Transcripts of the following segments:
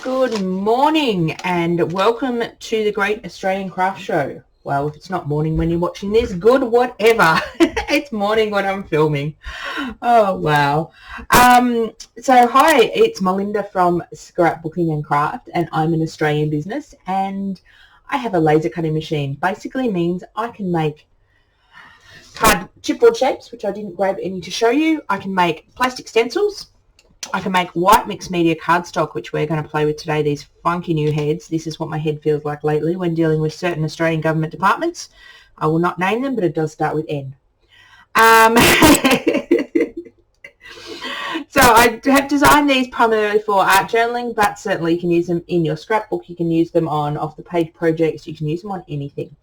Good morning and welcome to the Great Australian Craft Show. Well, if it's not morning when you're watching this, good whatever. It's morning when I'm filming. Oh, wow. So hi, it's Melinda from Scrapbooking and I'm an Australian business and I have a laser cutting machine. Basically means I can make card chipboard shapes, which I didn't grab any to show you. I can make plastic stencils. I can make white mixed media cardstock, which we're going to play with today, these funky new heads. This is what my head feels like lately when dealing with certain Australian government departments. I will not name them, but it does start with N. So I have designed these primarily for art journaling, but certainly you can use them in your scrapbook. You can use them on off-the-page projects. You can use them on anything.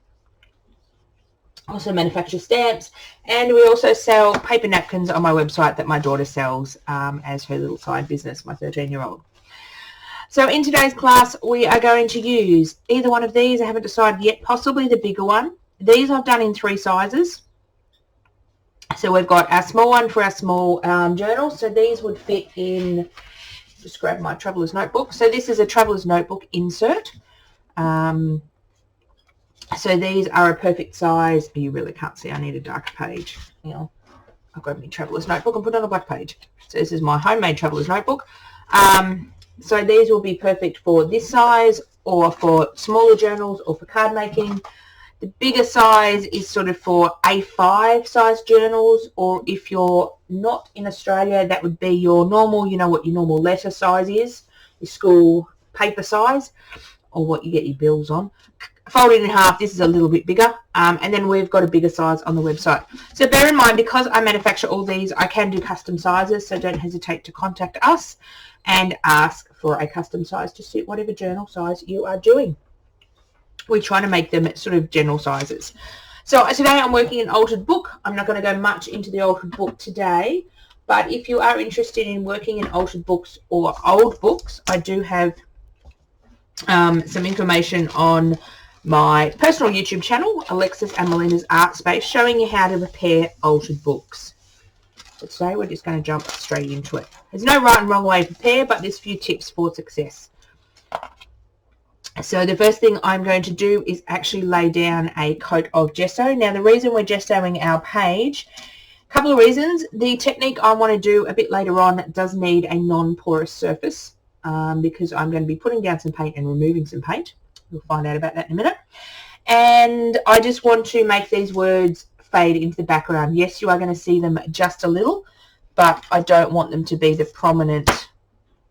Also manufacture stamps, and we also sell paper napkins on my website that my daughter sells as her little side business, my 13-year-old. So in today's class we are going to use either one of these. I haven't decided yet, possibly the bigger one. These I've done in 3 sizes. So we've got our small one for our small journal. So these would fit in, just grab my traveler's notebook. So this is a traveler's notebook insert. So these are a perfect size. You really can't see. I need a darker page. You know, I'll grab my traveler's notebook and put it on a black page. So this is my homemade traveler's notebook. So these will be perfect for this size or for smaller journals or for card making. The bigger size is sort of for A5 size journals, or if you're not in Australia, that would be your normal, you know what your normal letter size is, your school paper size, or what you get your bills on. Folded in half, this is a little bit bigger, and then we've got a bigger size on the website. So bear in mind, because I manufacture all these, I can do custom sizes, so don't hesitate to contact us and ask for a custom size to suit whatever journal size you are doing. We try to make them sort of general sizes. So today I'm working an altered book. I'm not going to go much into the altered book today, but if you are interested in working in altered books or old books, I do have some information on my personal YouTube channel, Alexis and Melinda's Art Space, showing you how to repair altered books. But today we're just going to jump straight into it. There's no right and wrong way to prepare, but there's a few tips for success. So the first thing I'm going to do is actually lay down a coat of gesso. Now the reason we're gessoing our page, a couple of reasons. The technique I want to do a bit later on does need a non-porous surface because I'm going to be putting down some paint and removing some paint. We'll find out about that in a minute. And I just want to make these words fade into the background. Yes, you are going to see them just a little, but I don't want them to be the prominent.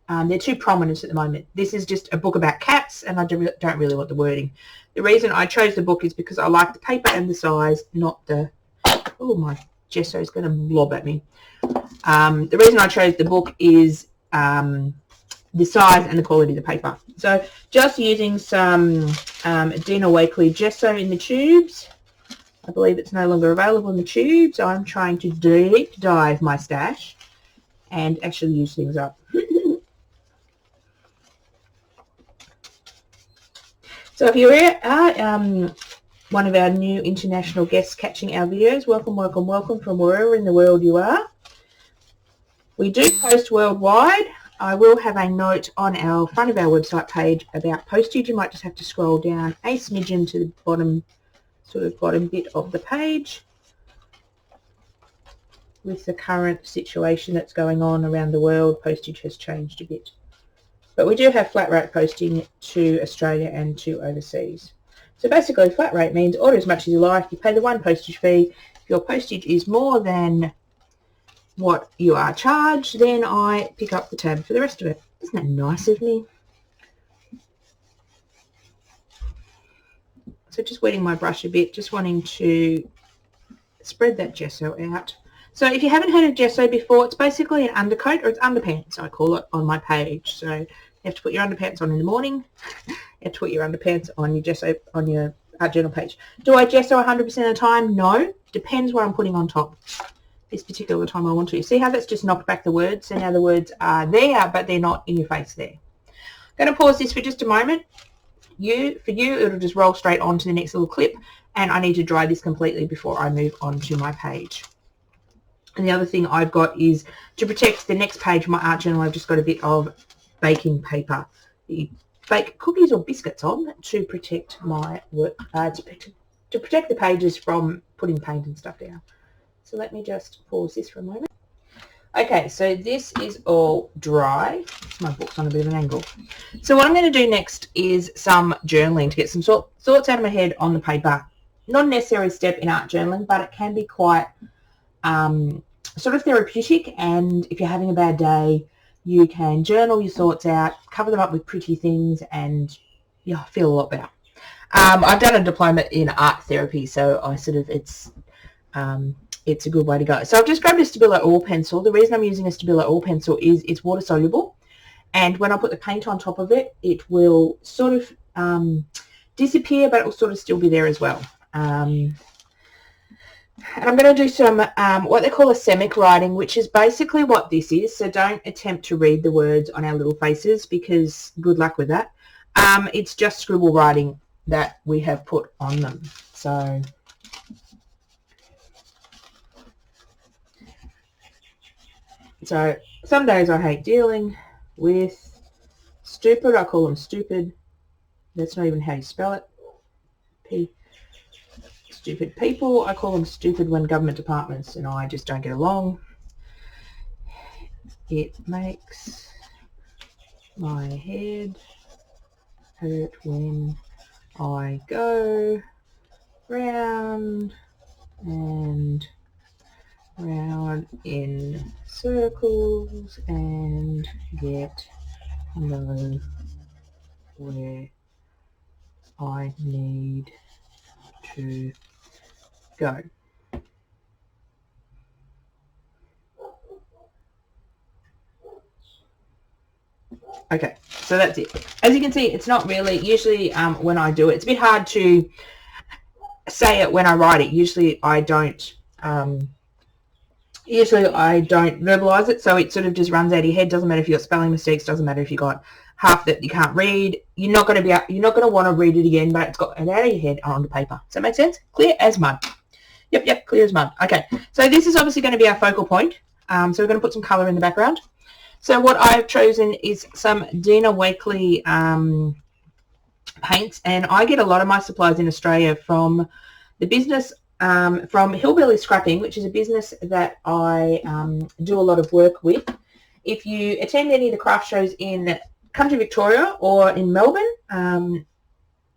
They're too prominent at the moment. This is just a book about cats, and I don't really want the wording. The reason I chose the book is because I like the paper and the size, not the... Oh, my gesso is going to blob at me. The reason I chose the book is... the size and the quality of the paper. So just using some Dina Wakley gesso in the tubes. I believe it's no longer available in the tubes. So I'm trying to deep dive my stash and actually use things up. So if you are one of our new international guests catching our videos, welcome, welcome, welcome from wherever in the world you are. We do post worldwide. I will have a note on our front of our website page about postage. You might just have to scroll down a smidgen to the bottom, sort of bottom bit of the page. With the current situation that's going on around the world, postage has changed a bit. But we do have flat rate posting to Australia and to overseas. So basically flat rate means order as much as you like. You pay the one postage fee. If your postage is more than what you are charged, then I pick up the tab for the rest of it. Isn't that nice of me? So just wetting my brush a bit, just wanting to spread that gesso out. So if you haven't heard of gesso before, it's basically an undercoat, or it's underpants, I call it on my page. So you have to put your underpants on in the morning. You have to put your underpants on your gesso, on your art journal page. Do I gesso 100% of the time? No. Depends what I'm putting on top. This particular time I want to. See how that's just knocked back the words? So now the words are there, but they're not in your face there. I'm going to pause this for just a moment. For you, it'll just roll straight on to the next little clip, and I need to dry this completely before I move on to my page. And the other thing I've got is to protect the next page of my art journal, I've just got a bit of baking paper bake cookies or biscuits on to protect my work, to protect the pages from putting paint and stuff down. So let me just pause this for a moment. Okay, so this is all dry. My book's on a bit of an angle. So what I'm going to do next is some journaling to get some thoughts out of my head on the paper. Not a necessary step in art journaling, but it can be quite sort of therapeutic, and if you're having a bad day, you can journal your thoughts out, cover them up with pretty things, and yeah, feel a lot better. I've done a diploma in art therapy, so I sort of, it's a good way to go. So I've just grabbed a Stabilo oil pencil. The reason I'm using a Stabilo oil pencil is it's water soluble, and when I put the paint on top of it, it will sort of disappear, but it will sort of still be there as well. And I'm going to do some what they call a semic writing, which is basically what this is. So don't attempt to read the words on our little faces, because good luck with that. It's just scribble writing that we have put on them. So some days I hate dealing with stupid. I call them stupid. That's not even how you spell it. Stupid people. I call them stupid when government departments and I just don't get along. It makes my head hurt when I go round and round in circles and get nowhere I need to go. Okay, so that's it. As you can see, it's not really, usually when I do it, it's a bit hard to say it when I write it. Usually I don't verbalize it, so it sort of just runs out of your head. Doesn't matter if you've got spelling mistakes, doesn't matter if you got half that you can't read. You're not going to want to read it again, but it's got it out of your head onto paper. Does that make sense? Clear as mud. Yep, clear as mud. Okay, so this is obviously going to be our focal point. So we're going to put some colour in the background. So what I've chosen is some Dina Wakley paints, and I get a lot of my supplies in Australia from the business, from Hillbilly Scrapping, which is a business that I do a lot of work with. If you attend any of the craft shows in Country Victoria or in Melbourne,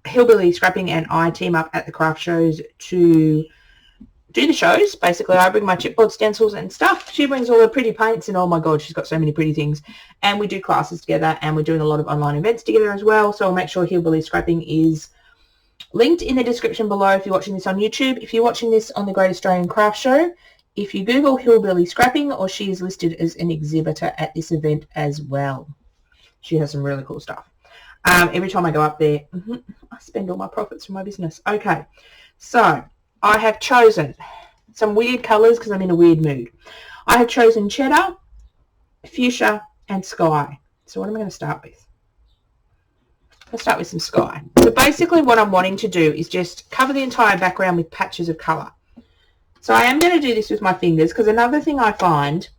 Hillbilly Scrapping and I team up at the craft shows to do the shows. Basically, I bring my chipboard stencils and stuff. She brings all her pretty paints, and oh my god, she's got so many pretty things. And we do classes together, and we're doing a lot of online events together as well. So I'll make sure Hillbilly Scrapping is linked in the description below if you're watching this on YouTube. If you're watching this on the Great Australian Craft Show, if you Google Hillbilly Scrapping, or she is listed as an exhibitor at this event as well. She has some really cool stuff. Every time I go up there, I spend all my profits from my business. Okay, so I have chosen some weird colours because I'm in a weird mood. I have chosen cheddar, fuchsia, and sky. So what am I going to start with? Let's start with some sky. So basically what I'm wanting to do is just cover the entire background with patches of colour. So I am going to do this with my fingers, because another thing I find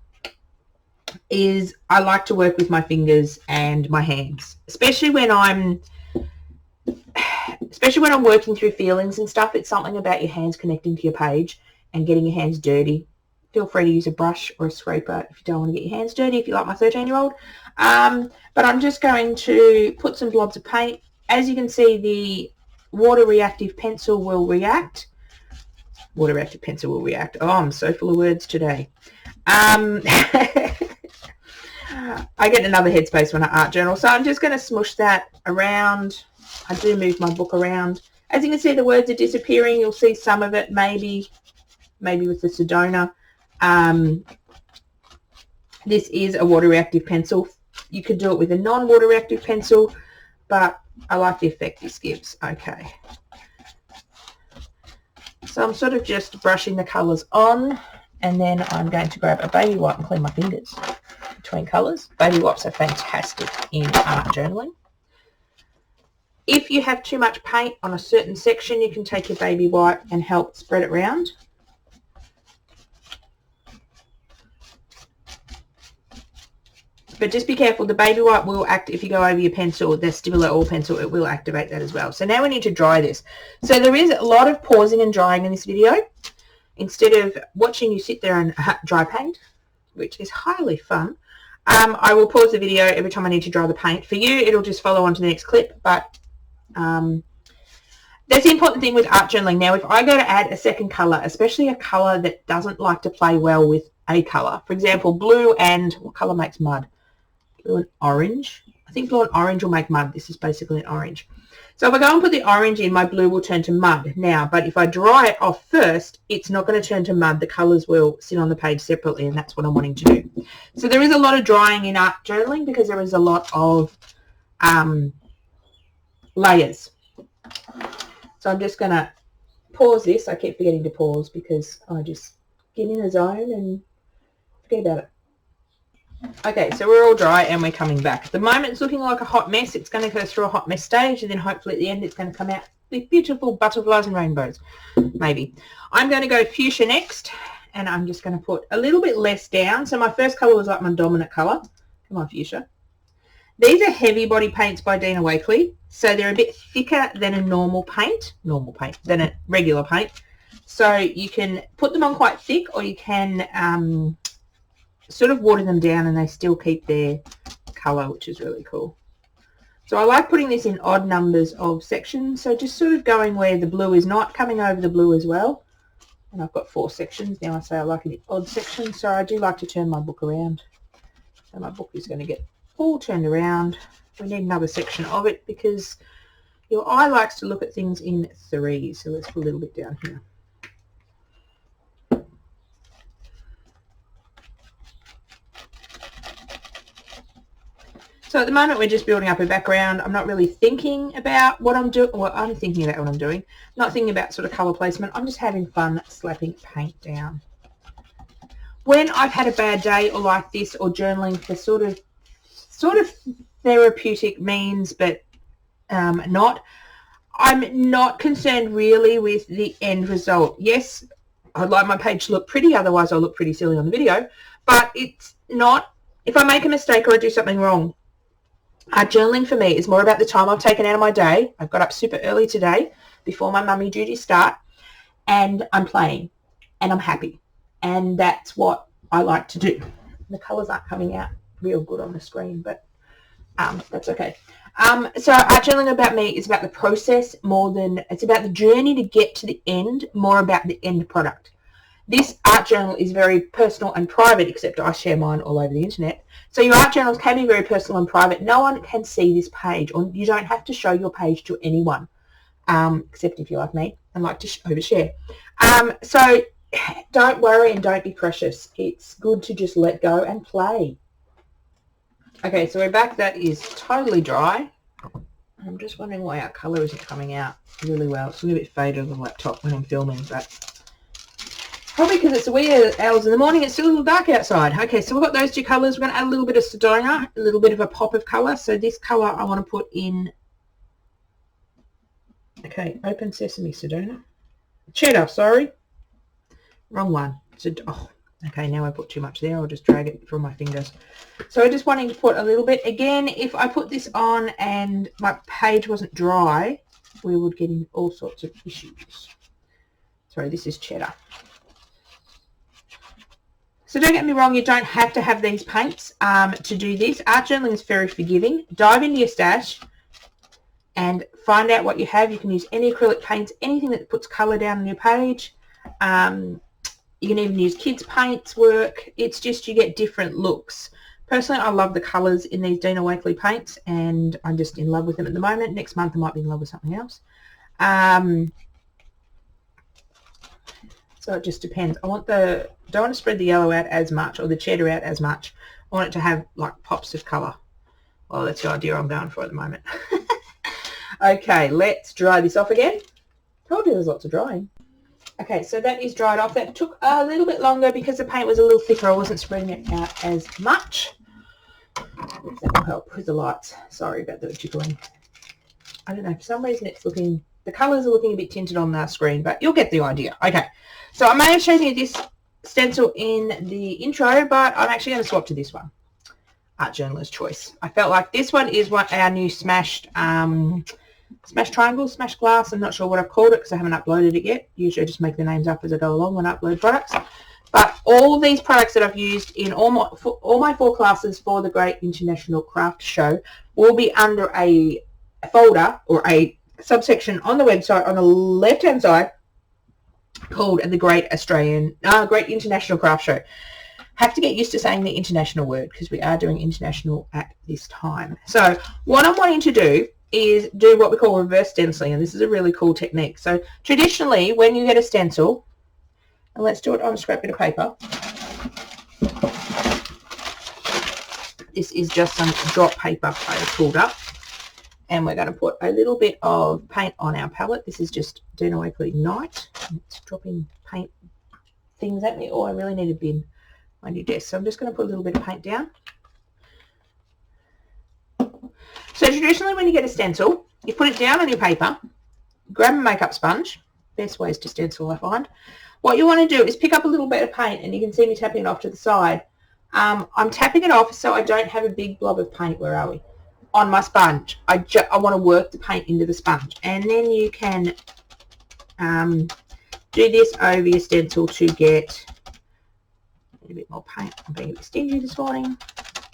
is I like to work with my fingers and my hands, especially when I'm working through feelings and stuff. It's something about your hands connecting to your page and getting your hands dirty. Feel free to use a brush or a scraper if you don't want to get your hands dirty, if you like my 13-year-old. But I'm just going to put some blobs of paint. As you can see, the water reactive pencil will react. Water reactive pencil will react. Oh, I'm so full of words today. I get another headspace when I art journal. So I'm just going to smush that around. I do move my book around. As you can see, the words are disappearing. You'll see some of it maybe with the Sedona. This is a water reactive pencil. You could do it with a non-water reactive pencil, but I like the effect this gives. Okay. So I'm sort of just brushing the colours on, and then I'm going to grab a baby wipe and clean my fingers between colours. Baby wipes are fantastic in art journaling. If you have too much paint on a certain section, you can take your baby wipe and help spread it around. but just be careful. The baby white will act, if you go over your pencil, the Stimulator All pencil, it will activate that as well. So now we need to dry this. So there is a lot of pausing and drying in this video. Instead of watching you sit there and dry paint, which is highly fun, I will pause the video every time I need to dry the paint. For you, it'll just follow on to the next clip, but that's the important thing with art journaling. Now, if I go to add a second colour, especially a colour that doesn't like to play well with a colour, for example, blue and, what colour makes mud? Blue and orange. I think blue and orange will make mud. This is basically an orange. So if I go and put the orange in, my blue will turn to mud now. But if I dry it off first, it's not going to turn to mud. The colours will sit on the page separately, and that's what I'm wanting to do. So there is a lot of drying in art journaling because there is a lot of layers. So I'm just going to pause this. I keep forgetting to pause because I just get in a zone and forget about it. Okay, so we're all dry and we're coming back. At the moment it's looking like a hot mess. It's going to go through a hot mess stage, and then hopefully at the end it's going to come out with beautiful butterflies and rainbows. Maybe. I'm going to go fuchsia next, and I'm just going to put a little bit less down. So my first colour was like my dominant colour. Come on, fuchsia. These are heavy body paints by Dina Wakley, so they're a bit thicker than a normal paint, than a regular paint. So you can put them on quite thick, or you can sort of water them down and they still keep their colour, which is really cool. So I like putting this in odd numbers of sections, so just sort of going where the blue is not, coming over the blue as well. And I've got 4 sections now. I say I like it in odd sections, so I do like to turn my book around. So my book is going to get all turned around. We need another section of it because your eye likes to look at things in 3. So let's put a little bit down here. So at the moment we're just building up a background. I'm not really thinking about what I'm doing. Well, I'm thinking about what I'm doing. Not thinking about sort of colour placement. I'm just having fun slapping paint down. When I've had a bad day or like this, or journaling for sort of therapeutic means, but not, I'm not concerned really with the end result. Yes, I'd like my page to look pretty, otherwise I'll look pretty silly on the video, but it's not, if I make a mistake or I do something wrong. Journaling for me is more about the time I've taken out of my day. I've got up super early today before my mummy duties start, and I'm playing and I'm happy, and that's what I like to do. The colours aren't coming out real good on the screen, but that's okay. So art journaling about me is about the process more than, it's about the journey to get to the end, more about the end product. This art journal is very personal and private, except I share mine all over the internet. So your art journals can be very personal and private. No one can see this page, or you don't have to show your page to anyone, except if you're like me and like to overshare. So don't worry and don't be precious. It's good to just let go and play. Okay, so we're back. That is totally dry. I'm just wondering why our colour isn't coming out really well. It's a little bit faded on the laptop when I'm filming, but probably because it's the wee hours in the morning. It's still a little dark outside. Okay, so we've got those 2 colours. We're going to add a little bit of Sedona, a little bit of a pop of colour. So this colour I want to put in, okay, Open Sesame Sedona. Cheddar, sorry. Wrong one. Oh, okay, now I put too much there. I'll just drag it from my fingers. So I'm just wanting to put a little bit. Again, if I put this on and my page wasn't dry, we would get in all sorts of issues. Sorry, this is cheddar. So don't get me wrong, you don't have to have these paints to do this. Art journaling is very forgiving. Dive into your stash and find out what you have. You can use any acrylic paints, anything that puts colour down on your page. You can even use kids' paints work. It's just you get different looks. Personally, I love the colours in these Dina Wakley paints, and I'm just in love with them at the moment. Next month I might be in love with something else. So it just depends. Don't want to spread the yellow out as much, or the cheddar out as much. I want it to have like pops of colour. Well, that's the idea I'm going for at the moment. Okay, let's dry this off again. Told you there's lots of drying. Okay, so that is dried off. That took a little bit longer because the paint was a little thicker. I wasn't spreading it out as much. That will help with the lights. Sorry about the jiggling. I don't know, for some reason it's looking, the colours are looking a bit tinted on the screen, but you'll get the idea. Okay, so I may have shown you this stencil in the intro, but I'm actually going to swap to this one. art journaler's choice. I felt like this one is our new smashed triangle, smashed glass. I'm not sure what I've called it because I haven't uploaded it yet. Usually I just make the names up as I go along when I upload products. But all these products that I've used in all my 4 classes for the Great International Craft Show will be under a folder or a subsection on the website on the left-hand side called the Great International Craft Show. Have to get used to saying the international word because we are doing international at this time. So what I'm wanting to do is do what we call reverse stenciling, and this is a really cool technique. So traditionally, when you get a stencil, and let's do it on a scrap bit of paper. This is just some drop paper I pulled up, and we're going to put a little bit of paint on our palette. This is just doing away for Ignite. It's dropping paint things at me. Oh, I really need a bin. My new desk. So I'm just going to put a little bit of paint down. So traditionally when you get a stencil, you put it down on your paper, grab a makeup sponge. Best ways to stencil, I find. What you want to do is pick up a little bit of paint, and you can see me tapping it off to the side. I'm tapping it off so I don't have a big blob of paint, where are we, on my sponge. I want to work the paint into the sponge. And then you can do this over your stencil to get a bit more paint. I'm being a bit stingy this morning.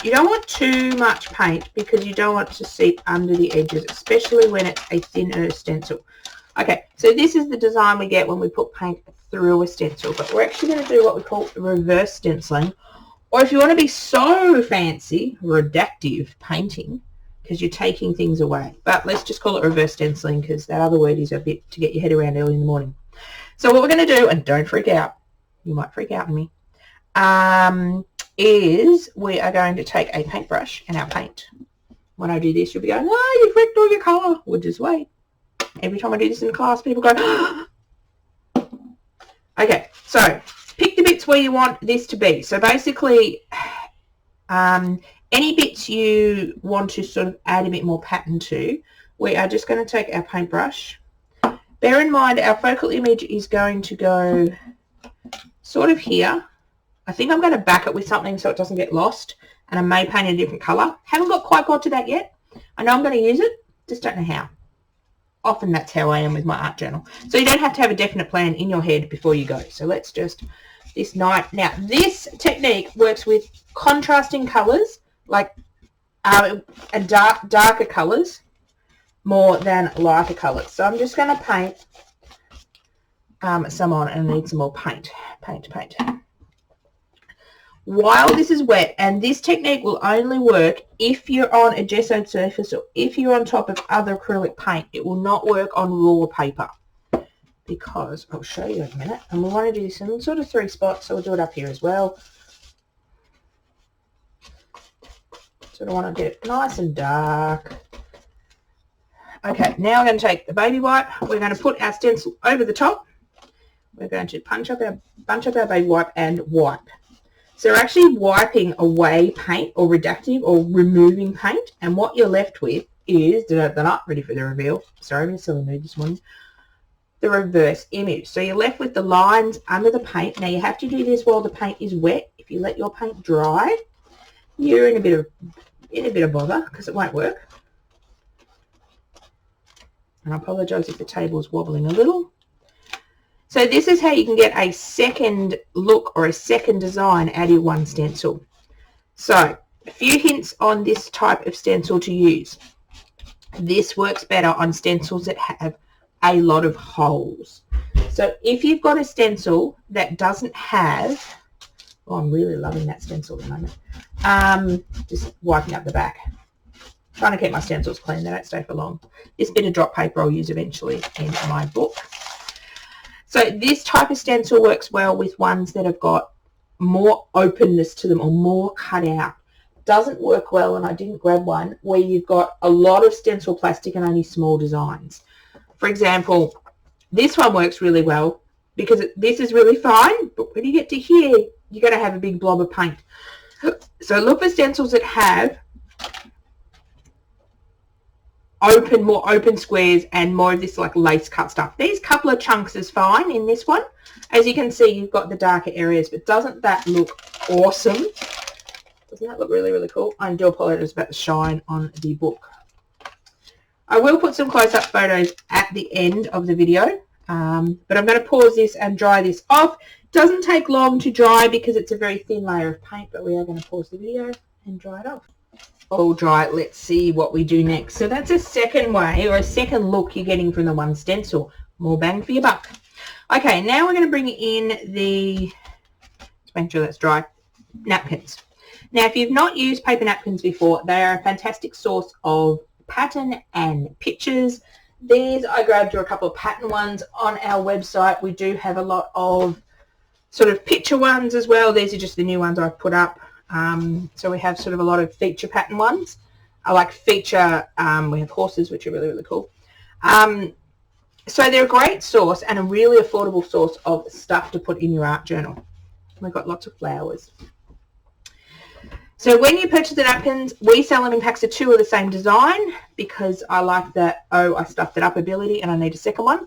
You don't want too much paint because you don't want it to seep under the edges, especially when it's a thinner stencil. Okay, so this is the design we get when we put paint through a stencil, but we're actually going to do what we call reverse stenciling, or if you want to be so fancy, redactive painting, because you're taking things away. But let's just call it reverse stenciling because that other word is a bit to get your head around early in the morning. So what we're going to do, and don't freak out, you might freak out on me, is we are going to take a paintbrush and our paint. When I do this, you'll be going, oh, you've wrecked all your colour. Well, just wait. Every time I do this in class, people go, okay, so pick the bits where you want this to be. So basically, any bits you want to sort of add a bit more pattern to, we are just going to take our paintbrush. Bear in mind, our focal image is going to go sort of here. I think I'm going to back it with something so it doesn't get lost, and I may paint a different colour. Haven't quite got to that yet. I know I'm going to use it, just don't know how. Often that's how I am with my art journal. So you don't have to have a definite plan in your head before you go. So let's just, this night. Now, this technique works with contrasting colours, like darker colours, more than lighter colours. So I'm just going to paint some on, and I need some more paint. Paint. While this is wet, and this technique will only work if you're on a gessoed surface or if you're on top of other acrylic paint. It will not work on raw paper because, I'll show you in a minute, and we want to do this in sort of 3 spots, so we'll do it up here as well. Sort of want to get it nice and dark. Okay, now we're going to take the baby wipe. We're going to put our stencil over the top. We're going to bunch up our baby wipe and wipe. So we're actually wiping away paint or redactive or removing paint, and what you're left with is, ready for the reveal, sorry, I'm in a silly mood this morning, the reverse image. So you're left with the lines under the paint. Now you have to do this while the paint is wet. If you let your paint dry, you're in a bit of bother because it won't work. And I apologise if the table is wobbling a little. So this is how you can get a second look or a second design out of your one stencil. So a few hints on this type of stencil to use. This works better on stencils that have a lot of holes. So if you've got a stencil that doesn't have, oh, I'm really loving that stencil at the moment. Just wiping up the back. Trying to keep my stencils clean, they don't stay for long. This bit of drop paper I'll use eventually in my book. So this type of stencil works well with ones that have got more openness to them or more cut out. Doesn't work well, and I didn't grab one, where you've got a lot of stencil plastic and only small designs. For example, this one works really well because this is really fine, but when you get to here, you're going to have a big blob of paint. So look for stencils that have more open squares and more of this like lace cut stuff. These couple of chunks is fine in this one. As you can see, you've got the darker areas, but doesn't that look awesome? Doesn't that look really, really cool? I do apologize about the shine on the book. I will put some close-up photos at the end of the video, but I'm going to pause this and dry this off. Doesn't take long to dry because it's a very thin layer of paint, but we are going to pause the video and dry it off. All dry. Let's see what we do next. So that's a second way, or a second look you're getting from the one stencil. More bang for your buck. Okay, now we're going to bring in the, let's make sure that's dry, napkins. Now, if you've not used paper napkins before, they are a fantastic source of pattern and pictures. These I grabbed a couple of pattern ones on our website. We do have a lot of sort of picture ones as well. These are just the new ones I've put up. So we have sort of a lot of feature pattern ones. I like feature, we have horses, which are really, really cool. So they're a great source and a really affordable source of stuff to put in your art journal. We've got lots of flowers. So when you purchase the napkins, we sell them in packs of 2 of the same design because I like that, oh, I stuffed it up ability and I need a second one.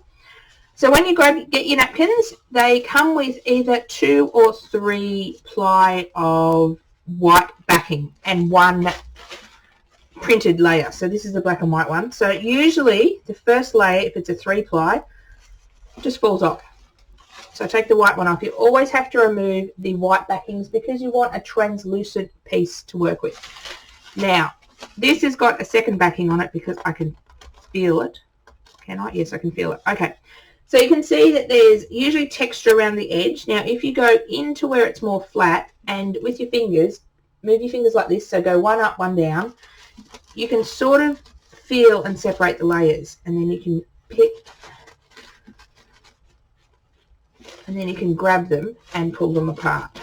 So when you get your napkins, they come with either 2 or 3 ply of white backing and 1 printed layer. So this is the black and white one. So usually the first layer, if it's a 3 ply, just falls off. So take the white one off. You always have to remove the white backings because you want a translucent piece to work with. Now, this has got a second backing on it because I can feel it. Can I? Yes, I can feel it. Okay. So you can see that there's usually texture around the edge. Now, if you go into where it's more flat and with your fingers, move your fingers like this, so go one up, one down, you can sort of feel and separate the layers, and then you can pick, and then you can grab them and pull them apart.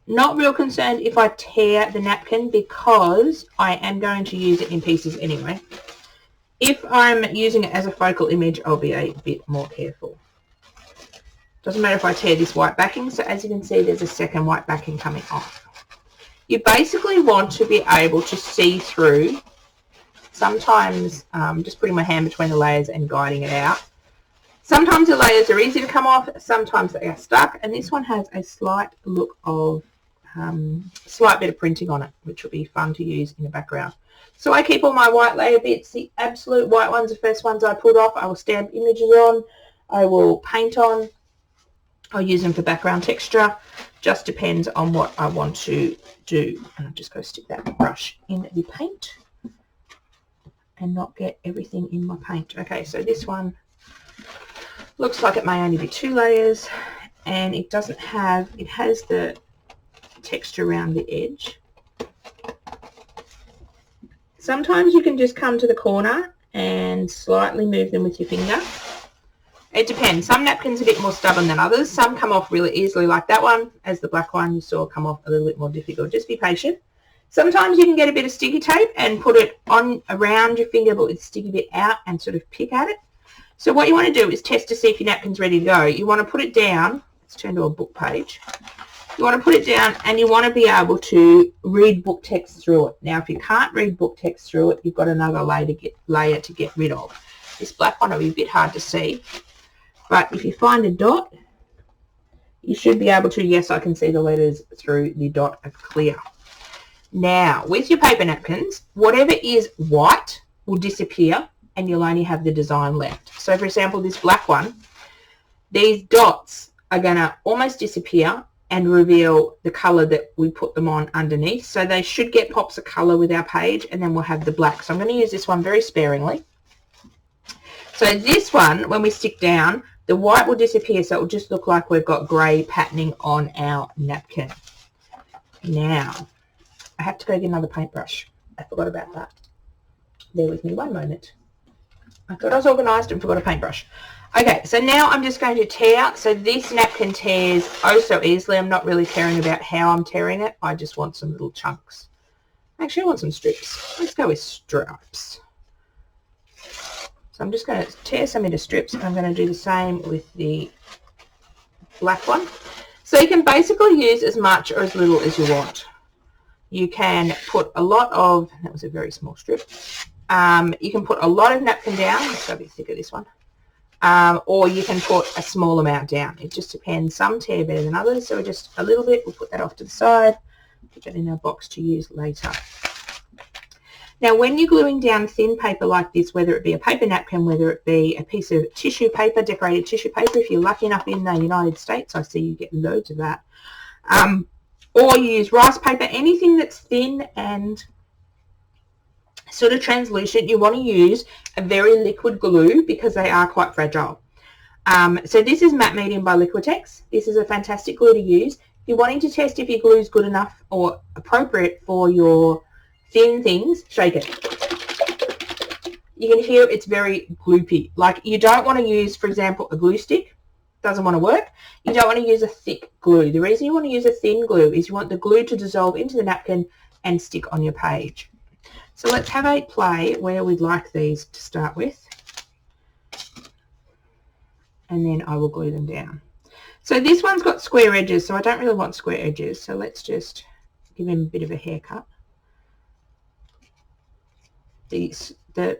Not real concerned if I tear the napkin because I am going to use it in pieces anyway. If I'm using it as a focal image, I'll be a bit more careful. Doesn't matter if I tear this white backing. So as you can see, there's a second white backing coming off. You basically want to be able to see through. Sometimes just putting my hand between the layers and guiding it out. Sometimes the layers are easy to come off. Sometimes they are stuck. And this one has a slight look of, slight bit of printing on it, which will be fun to use in the background. So I keep all my white layer bits, the absolute white ones, the first ones I put off. I will stamp images on. I will paint on. I'll use them for background texture. Just depends on what I want to do. And I'm just going to stick that brush in the paint and not get everything in my paint. Okay, so this one looks like it may only be 2 layers, and it doesn't have, it has the texture around the edge. Sometimes you can just come to the corner and slightly move them with your finger. It depends. Some napkins are a bit more stubborn than others. Some come off really easily, like that one, as the black one you saw come off a little bit more difficult. Just be patient. Sometimes you can get a bit of sticky tape and put it on around your finger but with the sticky bit out and sort of pick at it. So what you want to do is test to see if your napkin's ready to go. You want to put it down. Let's turn to a book page. You want to put it down and you want to be able to read book text through it. Now, if you can't read book text through it, you've got another layer to get rid of. This black one will be a bit hard to see. But if you find a dot, you should be able to, yes, I can see the letters through the dot are clear. Now, with your paper napkins, whatever is white will disappear and you'll only have the design left. So, for example, this black one, these dots are going to almost disappear and reveal the colour that we put them on underneath. So they should get pops of colour with our page, and then we'll have the black. So I'm going to use this one very sparingly. So this one, when we stick down, the white will disappear, so it will just look like we've got grey patterning on our napkin. Now, I have to go get another paintbrush. I forgot about that. Bear with me one moment. I thought I was organised and forgot a paintbrush. Okay, so now I'm just going to tear. So this napkin tears oh so easily. I'm not really caring about how I'm tearing it. I just want some little chunks. Actually, I want some strips. Let's go with stripes. So I'm just going to tear some into strips, and I'm going to do the same with the black one. So you can basically use as much or as little as you want. You can put a lot of, that was a very small strip. You can put a lot of napkin down. Let's go a bit thicker, this one. or you can put a small amount down. It just depends. Some tear better than others, so just a little bit. We'll put that off to the side, put that in our box to use later. Now, when you're gluing down thin paper like this, whether it be a paper napkin, whether it be a piece of tissue paper, decorated tissue paper, if you're lucky enough in the United States, I see you get loads of that, or you use rice paper, anything that's thin and sort of translucent, you want to use a very liquid glue because they are quite fragile. So this is Matte Medium by Liquitex. This is a fantastic glue to use. If you're wanting to test if your glue is good enough or appropriate for your thin things, shake it. You can hear it's very gloopy. Like, you don't want to use, for example, a glue stick. Doesn't want to work. You don't want to use a thick glue. The reason you want to use a thin glue is you want the glue to dissolve into the napkin and stick on your page. So let's have a play where we'd like these to start with. And then I will glue them down. So this one's got square edges, so I don't really want square edges. So let's just give him a bit of a haircut. The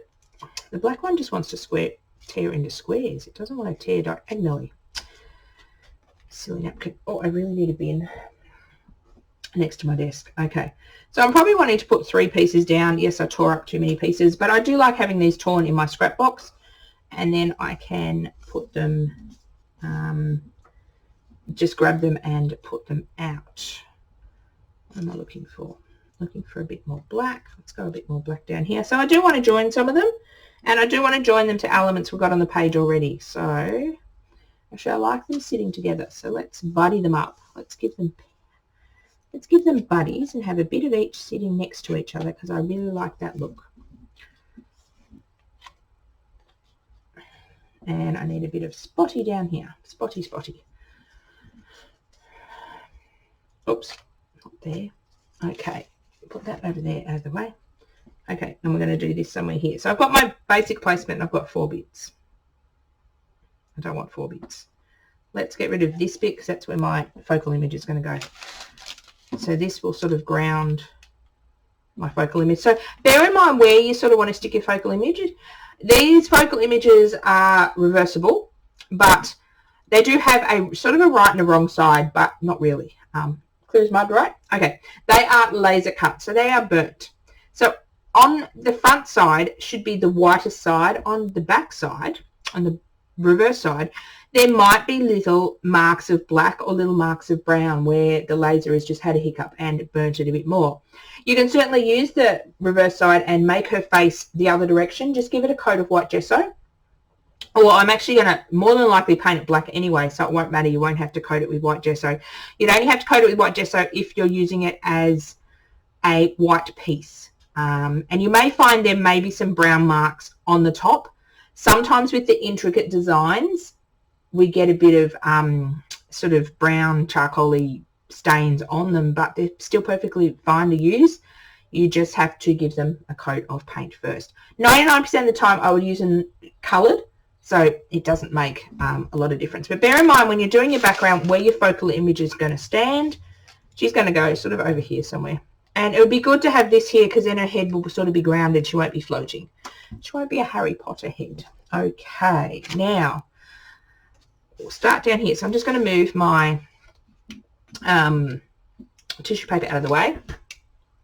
black one just wants to tear into squares. It doesn't want to tear diagonally. Silly napkin. Oh, I really need a bin next to my desk. Okay, so I'm probably wanting to put 3 pieces down. Yes, I tore up too many pieces, but I do like having these torn in my scrap box, and then I can put them, just grab them and put them out. What am I looking for? Looking for a bit more black. Let's go a bit more black down here. So I do want to join some of them, and I do want to join them to elements we've got on the page already. So actually, I like them sitting together. So let's buddy them up. Let's give them buddies and have a bit of each sitting next to each other, because I really like that look. And I need a bit of spotty down here. Spotty, spotty. Oops, not there. Okay, put that over there out of the way. Okay, and we're going to do this somewhere here. So I've got my basic placement and I've got 4 bits. I don't want 4 bits. Let's get rid of this bit because that's where my focal image is going to go. So this will sort of ground my focal image. So bear in mind where you sort of want to stick your focal images. These focal images are reversible, but they do have a sort of a right and a wrong side, but not really. Clear as mud, right? Okay, they are laser cut, so they are burnt. So on the front side should be the whitest side. On the back side, on the reverse side, there might be little marks of black or little marks of brown where the laser has just had a hiccup and burnt it a bit more. You can certainly use the reverse side and make her face the other direction. Just give it a coat of white gesso. Or I'm actually going to more than likely paint it black anyway, so it won't matter. You won't have to coat it with white gesso. You'd only have to coat it with white gesso if you're using it as a white piece. And you may find there may be some brown marks on the top. Sometimes with the intricate designs, we get a bit of sort of brown charcoaly stains on them, but they're still perfectly fine to use. You just have to give them a coat of paint first. 99% of the time I would use them coloured, so it doesn't make a lot of difference. But bear in mind when you're doing your background where your focal image is going to stand. She's going to go sort of over here somewhere. And it would be good to have this here because then her head will sort of be grounded. She won't be floating. She won't be a Harry Potter head. Okay, now we'll start down here. So I'm just going to move my tissue paper out of the way.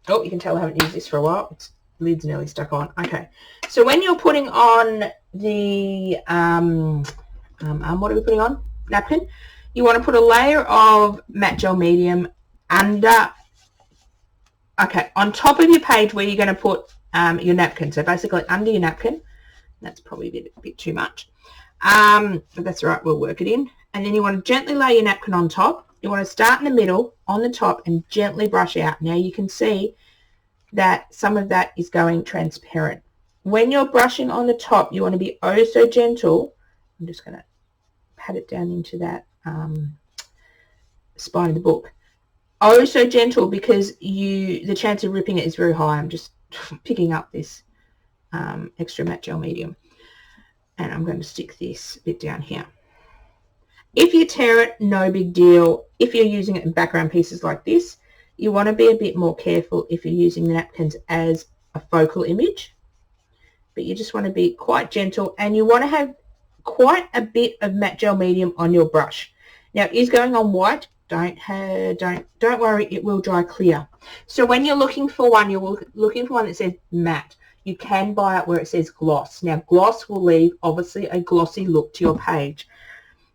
Oh, you can tell I haven't used this for a while. Its lid's nearly stuck on. Okay, so when you're putting on the what are we putting on? Napkin. You want to put a layer of matte gel medium under. Okay, on top of your page where you're going to put your napkin. So basically under your napkin. That's probably a bit too much. But that's all right, we'll work it in. And then you want to gently lay your napkin on top. You want to start in the middle, on the top, and gently brush out. Now you can see that some of that is going transparent. When you're brushing on the top, you want to be oh so gentle. I'm just going to pat it down into that spine of the book. Oh so gentle because the chance of ripping it is very high. I'm just picking up this extra matte gel medium. And I'm going to stick this bit down here. If you tear it, no big deal. If you're using it in background pieces like this, you want to be a bit more careful if you're using the napkins as a focal image. But you just want to be quite gentle, and you want to have quite a bit of matte gel medium on your brush. Now it is going on white. Don't worry, it will dry clear. So when you're looking for one, you're looking for one that says matte. You can buy it where it says gloss. Now gloss will leave obviously a glossy look to your page.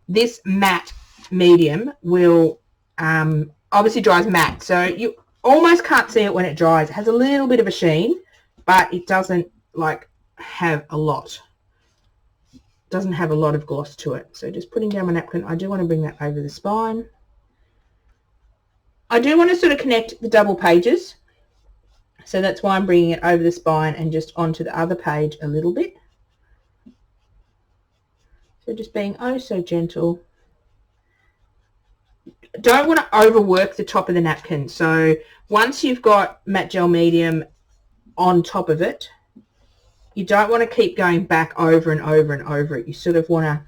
This matte medium will obviously dries matte, so you almost can't see it when it dries. It has a little bit of a sheen, but it doesn't like have a lot. Doesn't have a lot of gloss to it. So just putting down my napkin, I do want to bring that over the spine. I do want to sort of connect the double pages, so that's why I'm bringing it over the spine and just onto the other page a little bit. So just being oh so gentle. Don't want to overwork the top of the napkin. So once you've got matte gel medium on top of it, you don't want to keep going back over and over and over it. You sort of want to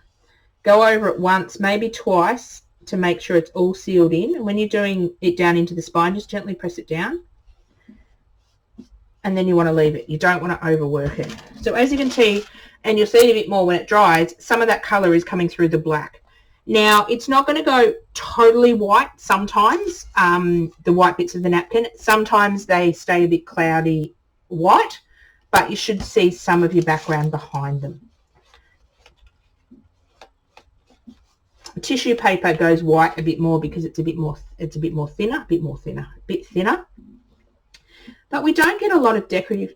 go over it once, maybe twice, to make sure it's all sealed in. And when you're doing it down into the spine, just gently press it down. And then you want to leave it. You don't want to overwork it. So as you can see, and you'll see it a bit more when it dries, some of that colour is coming through the black. Now, it's not going to go totally white sometimes, the white bits of the napkin. Sometimes they stay a bit cloudy white, but you should see some of your background behind them. Tissue paper goes white a bit more because it's a bit thinner. But we don't get a lot of decorative,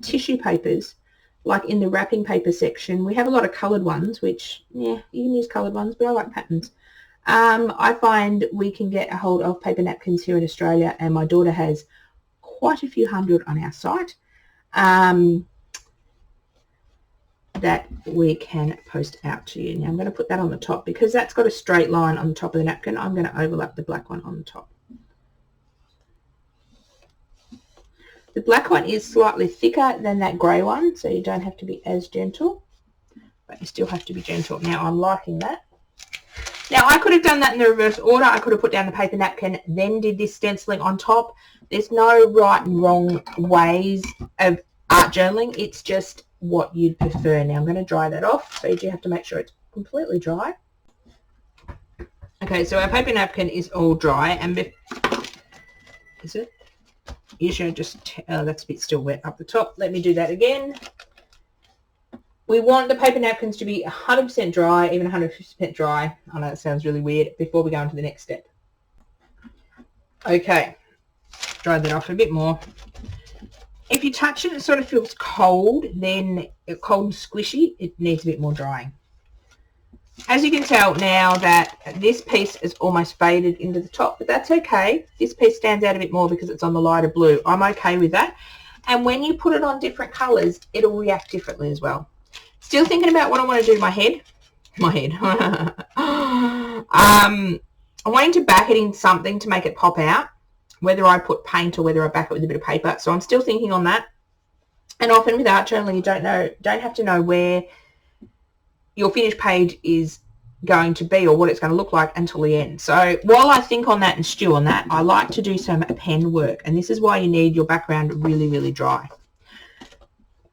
tissue papers. Like in the wrapping paper section, we have a lot of coloured ones, which, yeah, you can use coloured ones, but I like patterns. I find we can get a hold of paper napkins here in Australia, and my daughter has quite a few hundred on our site that we can post out to you. Now I'm going to put that on the top because that's got a straight line on the top of the napkin. I'm going to overlap the black one on the top. The black one is slightly thicker than that grey one, so you don't have to be as gentle, but you still have to be gentle. Now, I'm liking that. Now, I could have done that in the reverse order. I could have put down the paper napkin, then did this stenciling on top. There's no right and wrong ways of art journaling. It's just what you'd prefer. Now, I'm going to dry that off, so you do have to make sure it's completely dry. Okay, so our paper napkin is all dry, and is it? You should just, that's a bit still wet up the top. Let me do that again. We want the paper napkins to be 100% dry, even 150% dry. I know it sounds really weird, before we go on to the next step. Okay, dry that off a bit more. If you touch it, it sort of feels cold, then cold and squishy, it needs a bit more drying. As you can tell now that this piece is almost faded into the top, but that's okay. This piece stands out a bit more because it's on the lighter blue. I'm okay with that. And when you put it on different colours, it'll react differently as well. Still thinking about what I want to do to my head. I'm wanting to back it in something to make it pop out, whether I put paint or whether I back it with a bit of paper. So I'm still thinking on that. And often with art journaling, you don't have to know where your finished page is going to be or what it's going to look like until the end. So while I think on that and stew on that, I like to do some pen work, and this is why you need your background really, really dry.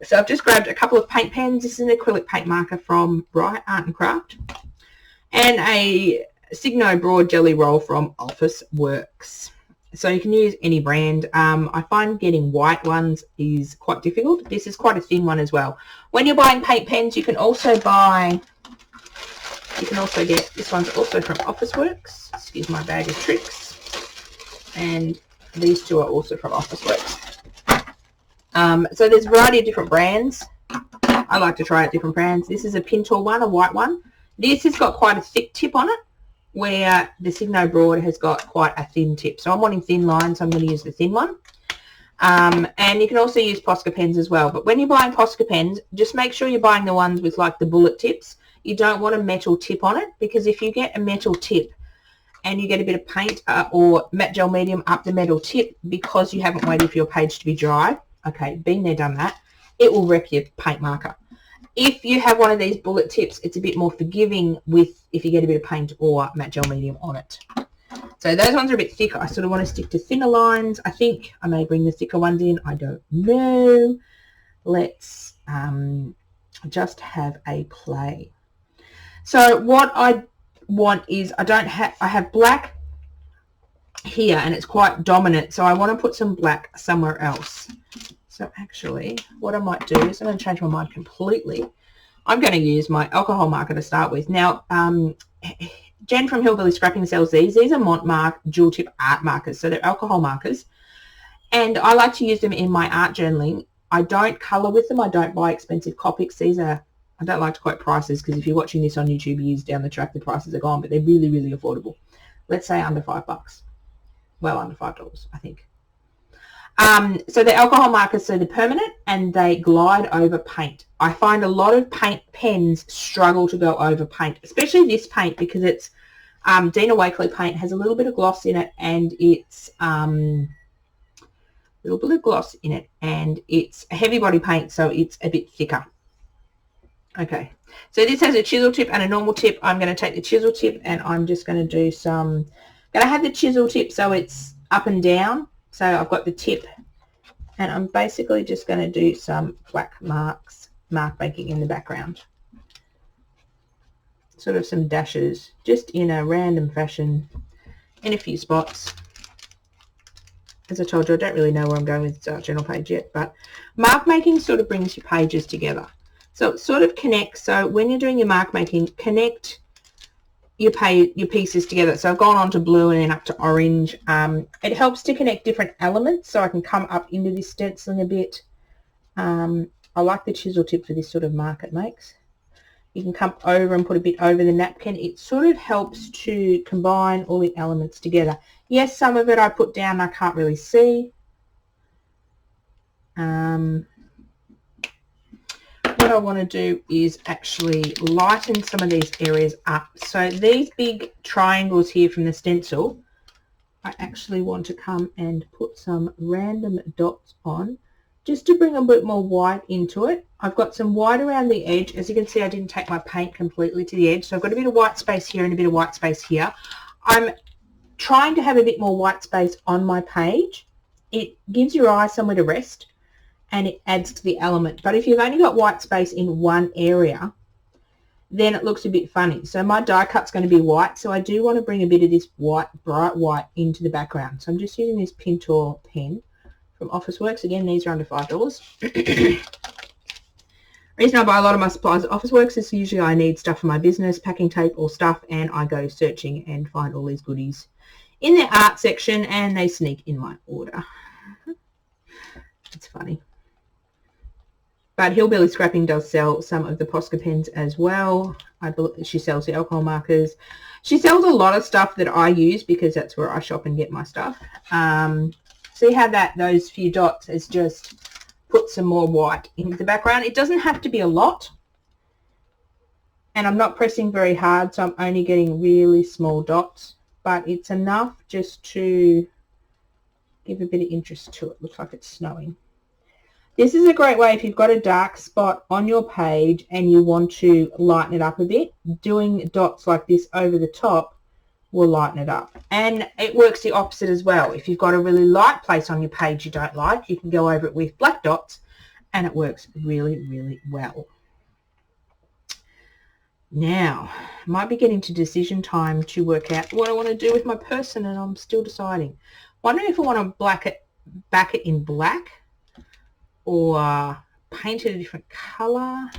So I've just grabbed a couple of paint pens. This is an acrylic paint marker from Art and Craft, and a Signo Broad Jelly Roll from Office Works. So you can use any brand. I find getting white ones is quite difficult. This is quite a thin one as well. When you're buying paint pens, you can also get, this one's also from Office Works. Excuse my bag of tricks. And these two are also from Office Works. So there's a variety of different brands. I like to try out different brands. This is a Pintor one, a white one. This has got quite a thick tip on it, where the Signo Broad has got quite a thin tip. So I'm wanting thin lines, so I'm going to use the thin one. And you can also use Posca pens as well. But when you're buying Posca pens, just make sure you're buying the ones with like the bullet tips. You don't want a metal tip on it, because if you get a metal tip and you get a bit of paint or matte gel medium up the metal tip because you haven't waited for your page to be dry, okay, been there, done that, it will wreck your paint marker. If you have one of these bullet tips, it's a bit more forgiving with if you get a bit of paint or matte gel medium on it. So those ones are a bit thicker. I sort of want to stick to thinner lines. I think I may bring the thicker ones in. I don't know. Let's just have a play. So what I want is I have black here and it's quite dominant, so I want to put some black somewhere else. So actually what I might do is I'm going to change my mind completely. I'm going to use my alcohol marker to start with. Now Jen from Hillbilly Scrapping sells these. These are Montmark dual tip art markers, so they're alcohol markers, and I like to use them in my art journaling. I don't colour with them. I don't buy expensive Copics. These are, I don't like to quote prices because if you're watching this on YouTube years down the track, the prices are gone, but they're really, really affordable. Let's say under $5. Well, under $5, I think. So they're alcohol markers, so they're permanent and they glide over paint. I find a lot of paint pens struggle to go over paint, especially this paint because it's Dina Wakley paint, has a little bit of gloss in it, and it's a heavy body paint, so it's a bit thicker. Okay, so this has a chisel tip and a normal tip. I'm going to take the chisel tip and I'm just going to do some, going to have the chisel tip so it's up and down. So I've got the tip and I'm basically just going to do some black mark making in the background. Sort of some dashes just in a random fashion in a few spots. As I told you, I don't really know where I'm going with this art journal page yet, but mark making sort of brings your pages together. So it sort of connects. So when you're doing your mark making, connect your pieces together. So I've gone on to blue and then up to orange. It helps to connect different elements, so I can come up into this stenciling a bit. I like the chisel tip for this sort of mark it makes. You can come over and put a bit over the napkin. It sort of helps to combine all the elements together. Yes, some of it I put down I can't really see. What I want to do is actually lighten some of these areas up. So these big triangles here from the stencil, I actually want to come and put some random dots on just to bring a bit more white into it. I've got some white around the edge. As you can see, I didn't take my paint completely to the edge, so I've got a bit of white space here and a bit of white space here. I'm trying to have a bit more white space on my page. It gives your eye somewhere to rest and it adds to the element. But if you've only got white space in one area, then it looks a bit funny. So my die cut's going to be white, so I do want to bring a bit of this white, bright white into the background. So I'm just using this Pintor pen from Officeworks. Again, these are under $5. Reason I buy a lot of my supplies at Officeworks is usually I need stuff for my business, packing tape or stuff, and I go searching and find all these goodies in their art section and they sneak in my order. It's funny. But Hillbilly Scrapping does sell some of the Posca pens as well. I believe she sells the alcohol markers. She sells a lot of stuff that I use because that's where I shop and get my stuff. See how those few dots has just put some more white into the background. It doesn't have to be a lot. And I'm not pressing very hard, so I'm only getting really small dots. But it's enough just to give a bit of interest to it. Looks like it's snowing. This is a great way if you've got a dark spot on your page and you want to lighten it up a bit. Doing dots like this over the top will lighten it up. And it works the opposite as well. If you've got a really light place on your page you don't like, you can go over it with black dots and it works really, really well. Now, might be getting to decision time to work out what I want to do with my person, and I'm still deciding. Wondering if I want to back it in black or paint it a different colour.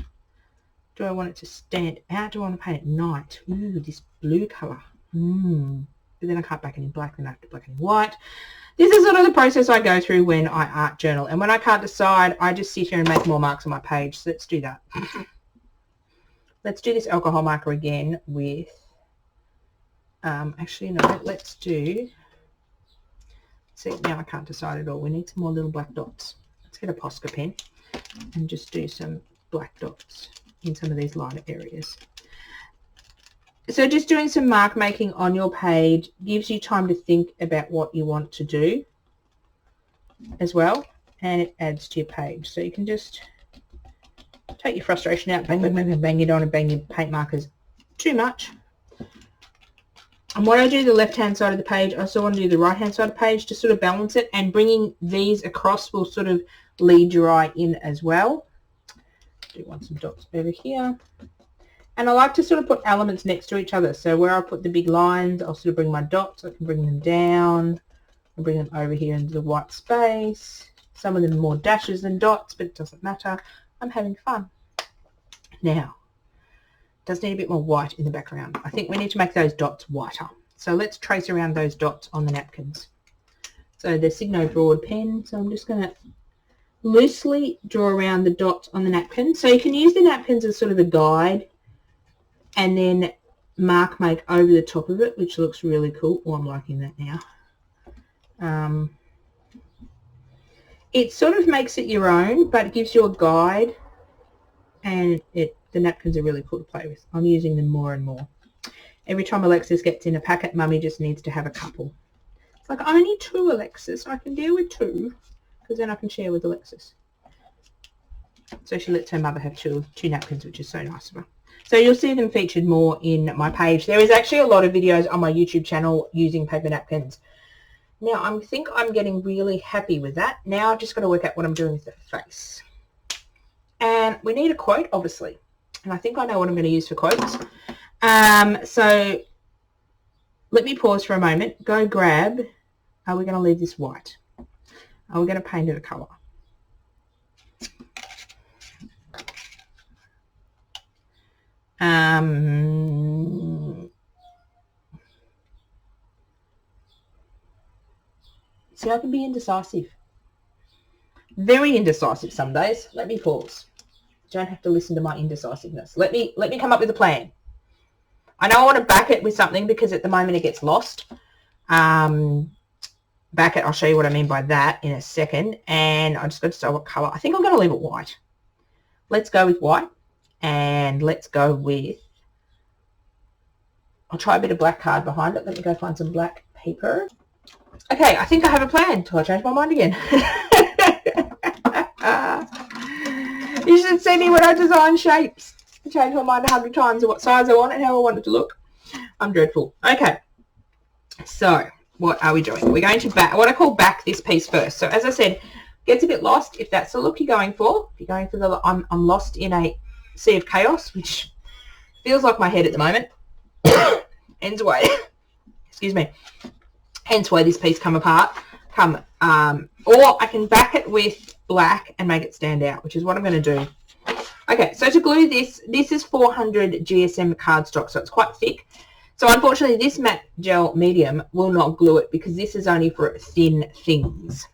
Do I want it to stand out? Do I want to paint it night? Ooh, this blue colour. But then I can't back it in black, then I have to black it in white. This is sort of the process I go through when I art journal. And when I can't decide, I just sit here and make more marks on my page. So let's do that. Let's do this alcohol marker again with, actually no, let's do, see, now I can't decide at all. We need some more little black dots. Let's get a Posca pen and just do some black dots in some of these lighter areas. So just doing some mark making on your page gives you time to think about what you want to do as well, and it adds to your page. So you can just take your frustration out, bang, bang, bang, bang. You don't want to bang your paint markers too much. And when I do the left-hand side of the page, I also want to do the right-hand side of the page to sort of balance it, and bringing these across will sort of lead your eye in as well. Do want some dots over here. And I like to sort of put elements next to each other. So where I put the big lines, I'll sort of bring my dots. I can bring them down and bring them over here into the white space. Some of them more dashes than dots, but it doesn't matter. I'm having fun. Now, it does need a bit more white in the background. I think we need to make those dots whiter. So let's trace around those dots on the napkins. So the Signo broad pen. So I'm just going to loosely draw around the dots on the napkin. So you can use the napkins as sort of a guide and then make over the top of it, which looks really cool. Oh, I'm liking that now. It sort of makes it your own, but it gives you a guide, and the napkins are really cool to play with. I'm using them more and more. Every time Alexis gets in a packet, Mummy just needs to have a couple. It's like, only 2, Alexis. I can deal with 2, because then I can share with Alexis. So she lets her mother have two napkins, which is so nice of her. So you'll see them featured more in my page. There is actually a lot of videos on my YouTube channel using paper napkins. Now, I think I'm getting really happy with that. Now I've just got to work out what I'm doing with the face. And we need a quote, obviously. And I think I know what I'm going to use for quotes. So let me pause for a moment. Go grab. Are we going to leave this white? Are we going to paint it a colour? See, I can be indecisive. Very indecisive some days. Let me pause. You don't have to listen to my indecisiveness. Let me come up with a plan. I know I want to back it with something because at the moment it gets lost. Back it, I'll show you what I mean by that in a second. And I just got to decide what colour. I think I'm going to leave it white. Let's go with white. And let's go with, I'll try a bit of black card behind it. Let me go find some black paper. Okay, I think I have a plan until I change my mind again. You should see me when I design shapes. I change my mind 100 times of what size I want and how I want it to look. I'm dreadful. Okay, so what are we doing? We're going to back, what I call back this piece first. So as I said, it gets a bit lost if that's the look you're going for. If you're going for the, I'm lost in a sea of chaos, which feels like my head at the moment. Ends away. Excuse me. Hence why this piece come apart. Or I can back it with black and make it stand out, which is what I'm going to do. Okay, so to glue this is 400 GSM cardstock, so it's quite thick. So unfortunately, this matte gel medium will not glue it because this is only for thin things.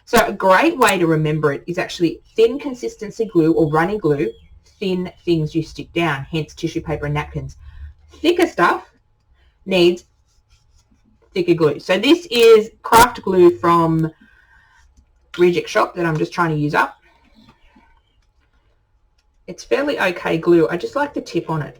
So a great way to remember it is actually thin consistency glue or runny glue, thin things you stick down, hence tissue paper and napkins. Thicker stuff needs thicker glue. So this is craft glue from Reject Shop that I'm just trying to use up. It's fairly okay glue. I just like the tip on it.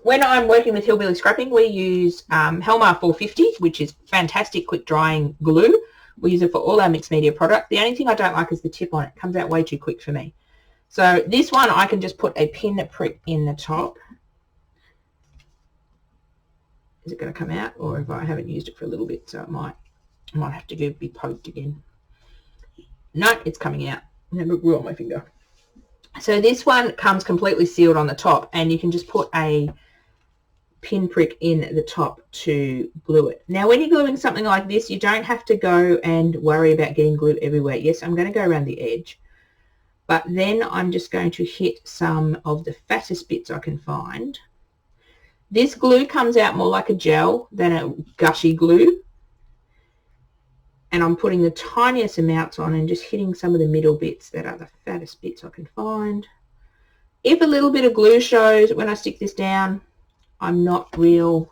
When I'm working with Hillbilly Scrapping, we use Helmar 450, which is fantastic quick drying glue. We use it for all our mixed media product. The only thing I don't like is the tip on it. It comes out way too quick for me. So this one I can just put a pin prick in the top. Is it going to come out, or if I haven't used it for a little bit, so it might have to be poked again. No, it's coming out. Never grew on my finger. So this one comes completely sealed on the top, and you can just put a pin prick in the top to glue it. Now, when you're gluing something like this, you don't have to go and worry about getting glue everywhere. Yes, I'm going to go around the edge, but then I'm just going to hit some of the fattest bits I can find. This glue comes out more like a gel than a gushy glue. And I'm putting the tiniest amounts on and just hitting some of the middle bits that are the fattest bits I can find. If a little bit of glue shows when I stick this down, I'm not real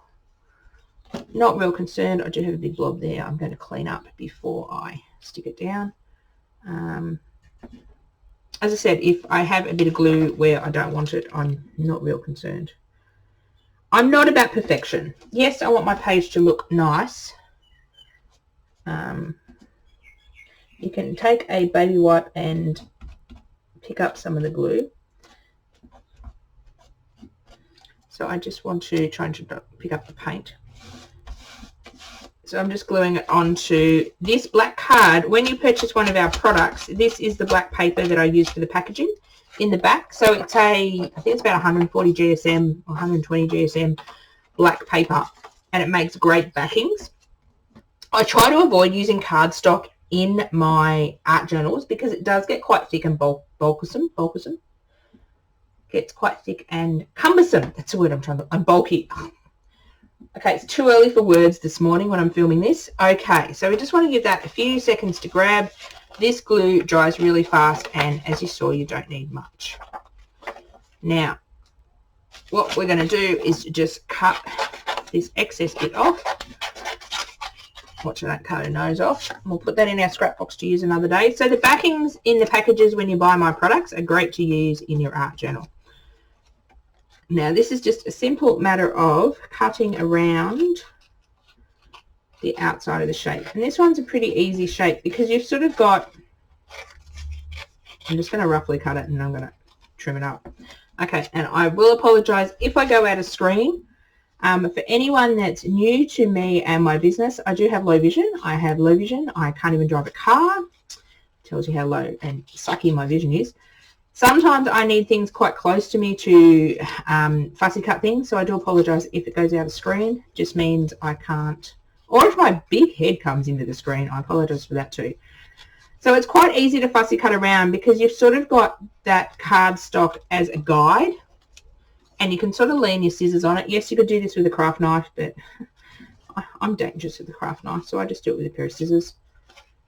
concerned. I do have a big blob there I'm going to clean up before I stick it down. As I said, if I have a bit of glue where I don't want it, I'm not real concerned. I'm not about perfection. Yes, I want my page to look nice. You can take a baby wipe and pick up some of the glue. So I just want to try and pick up the paint. So I'm just gluing it onto this black card. When you purchase one of our products, this is the black paper that I use for the packaging. in the back. So it's I think it's about 140 GSM or 120 GSM black paper, and it makes great backings. I try to avoid using cardstock in my art journals because it does get quite thick and bulkisome. Gets quite thick and cumbersome. That's the word I'm trying to, I'm bulky. Okay, it's too early for words this morning when I'm filming this. Okay, so we just want to give that a few seconds to grab. This glue dries really fast, and as you saw, you don't need much. Now, what we're going to do is just cut this excess bit off. Watch I don't cut her nose off. We'll put that in our scrap box to use another day. So the backings in the packages when you buy my products are great to use in your art journal. Now this is just a simple matter of cutting around the outside of the shape. And this one's a pretty easy shape because you've sort of got, I'm just going to roughly cut it and I'm going to trim it up. Okay, and I will apologise if I go out of screen. For anyone that's new to me and my business, I do have low vision. I have low vision. I can't even drive a car. Tells you how low and sucky my vision is. Sometimes I need things quite close to me to fussy cut things, so I do apologise if it goes out of screen. Just means I can't, or if my big head comes into the screen, I apologise for that too. So it's quite easy to fussy cut around because you've sort of got that cardstock as a guide, and you can sort of lean your scissors on it. Yes, you could do this with a craft knife, but I'm dangerous with the craft knife, so I just do it with a pair of scissors.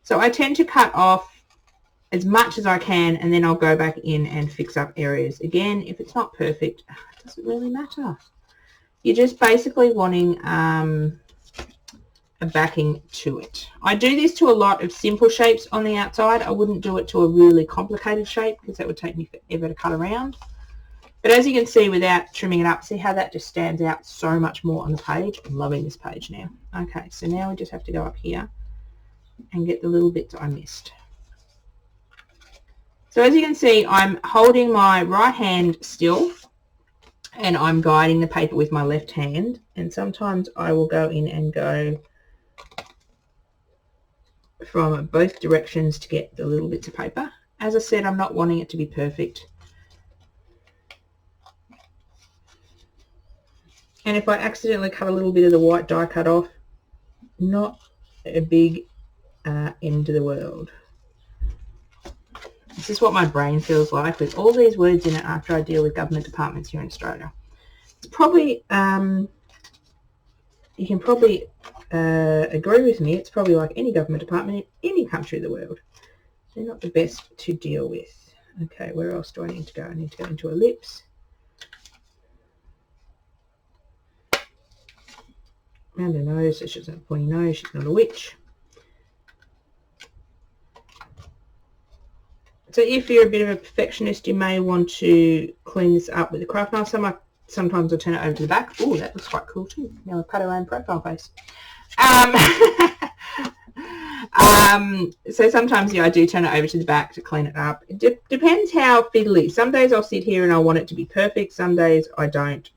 So I tend to cut off as much as I can, and then I'll go back in and fix up areas. Again, if it's not perfect, it doesn't really matter. You're just basically wanting a backing to it. I do this to a lot of simple shapes on the outside. I wouldn't do it to a really complicated shape because that would take me forever to cut around. But as you can see, without trimming it up, see how that just stands out so much more on the page. I'm loving this page now. Okay, so now we just have to go up here and get the little bits I missed. So as you can see, I'm holding my right hand still and I'm guiding the paper with my left hand. And sometimes I will go in and go from both directions to get the little bits of paper. As I said, I'm not wanting it to be perfect. And if I accidentally cut a little bit of the white die cut off, not a big end of the world. This is what my brain feels like with all these words in it after I deal with government departments here in Australia. It's probably, you can probably agree with me, it's probably like any government department in any country of the world. They're not the best to deal with. Okay, where else do I need to go? I need to go into ellipse. Around her nose, so she doesn't have a pointy nose, she's not a witch. So if you're a bit of a perfectionist, you may want to clean this up with a craft knife. Sometimes I turn it over to the back. Oh, that looks quite cool too. Now I've cut our own profile face. So sometimes, yeah, I do turn it over to the back to clean it up. It depends how fiddly. Some days I'll sit here and I want it to be perfect. Some days I don't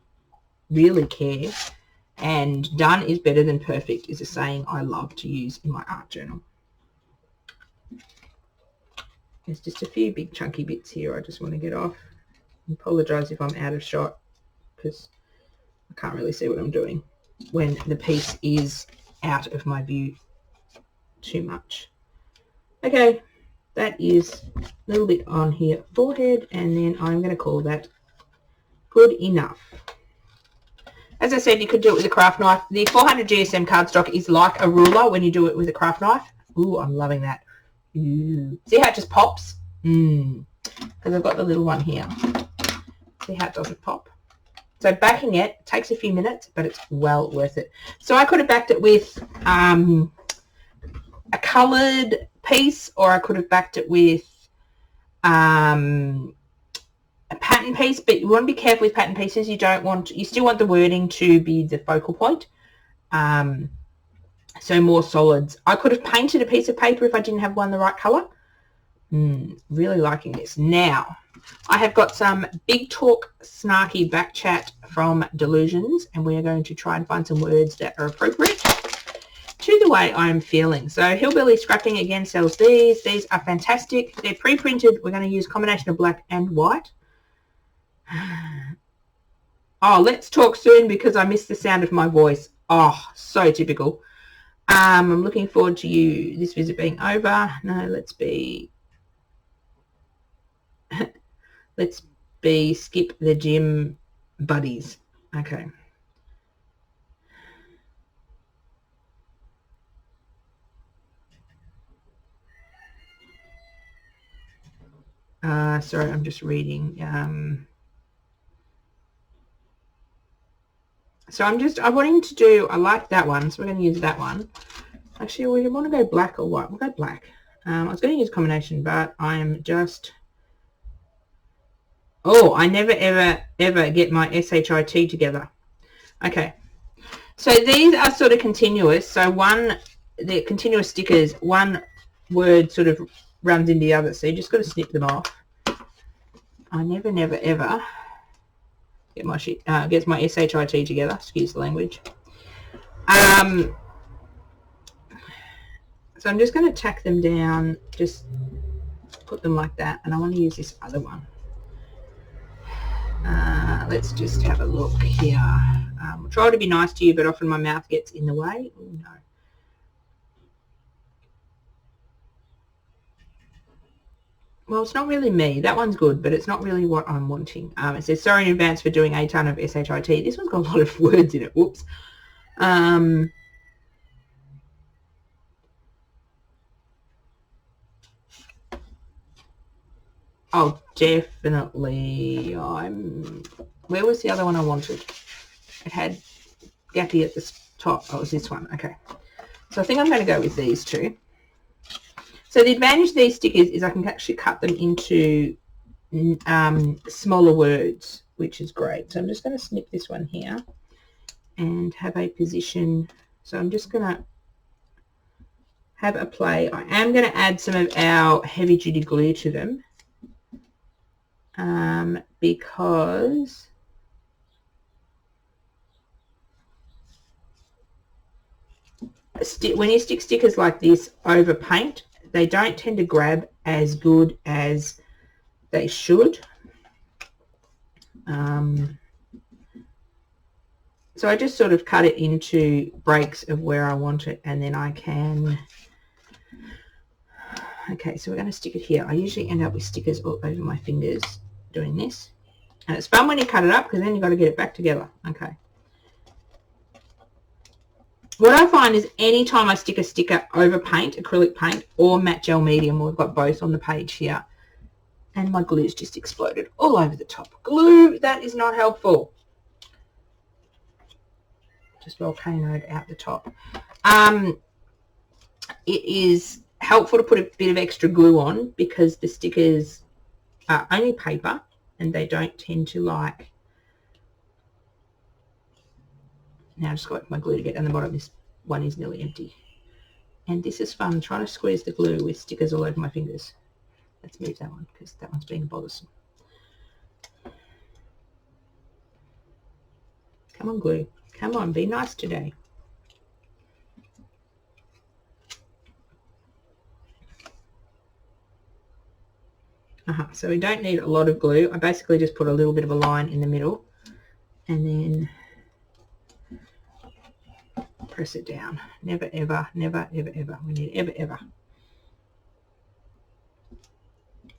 really care. And done is better than perfect is a saying I love to use in my art journal. There's just a few big chunky bits here I just want to get off. I apologise if I'm out of shot because I can't really see what I'm doing when the piece is out of my view too much. Okay, that is a little bit on here, forehead, and then I'm going to call that good enough. As I said, you could do it with a craft knife. The 400 GSM cardstock is like a ruler when you do it with a craft knife. Ooh, I'm loving that. Ooh. See how it just pops? Because I've got the little one here. See how it doesn't pop? So backing it takes a few minutes, but it's well worth it. So I could have backed it with a coloured piece, or I could have backed it with a pattern piece, but you want to be careful with pattern pieces. You still want the wording to be the focal point. So more solids. I could have painted a piece of paper if I didn't have one the right colour. Really liking this. Now, I have got some big talk snarky back chat from Delusions, and we are going to try and find some words that are appropriate to the the way I'm feeling. So Hillbilly Scrapping again sells these. These are fantastic. They're pre-printed. We're going to use a combination of black and white. Oh, let's talk soon because I missed the sound of my voice. Oh, so typical. I'm looking forward to this visit being over. No, let's be skip the gym buddies. Okay. Sorry, I'm just reading. So I'm wanting to do, I like that one, so we're going to use that one. Actually, we want to go black or white. We'll go black. I was going to use a combination, but I'm just, oh, I never, ever get my SHIT together. Okay. So these are sort of continuous. So they're continuous stickers. One word sort of runs into the other. So you just got to snip them off. I never, ever get my gets my SHIT together. Excuse the language. So I'm just going to tack them down, just put them like that, and I want to use this other one. Let's just have a look here. I'll try to be nice to you, but often my mouth gets in the way. Oh, no. Well, it's not really me. That one's good, but it's not really what I'm wanting. It says, sorry in advance for doing a ton of SHIT. This one's got a lot of words in it. Whoops. Oh, definitely. Where was the other one I wanted? It had gappy at the top. Oh, it was this one. Okay. So I think I'm going to go with these two. So the advantage of these stickers is I can actually cut them into smaller words, which is great. So I'm just going to snip this one here and have a position. So I'm just going to have a play. I am going to add some of our heavy duty glue to them because when you stick stickers like this over paint, they don't tend to grab as good as they should. So I just sort of cut it into breaks of where I want it, and then I can... Okay, so we're going to stick it here. I usually end up with stickers all over my fingers doing this. And it's fun when you cut it up because then you've got to get it back together. Okay. What I find is any time I stick a sticker over paint, acrylic paint, or matte gel medium, we've got both on the page here, and my glue's just exploded all over the top. Glue, that is not helpful. Just volcanoed out the top. It is helpful to put a bit of extra glue on because the stickers are only paper and they don't tend to like... Now I just got my glue to get down the bottom. This one is nearly empty. And this is fun, trying to squeeze the glue with stickers all over my fingers. Let's move that one because that one's being bothersome. Come on, glue. Come on, be nice today. So we don't need a lot of glue. I basically just put a little bit of a line in the middle and then press it down. Never, ever, never, ever, ever. We need ever, ever.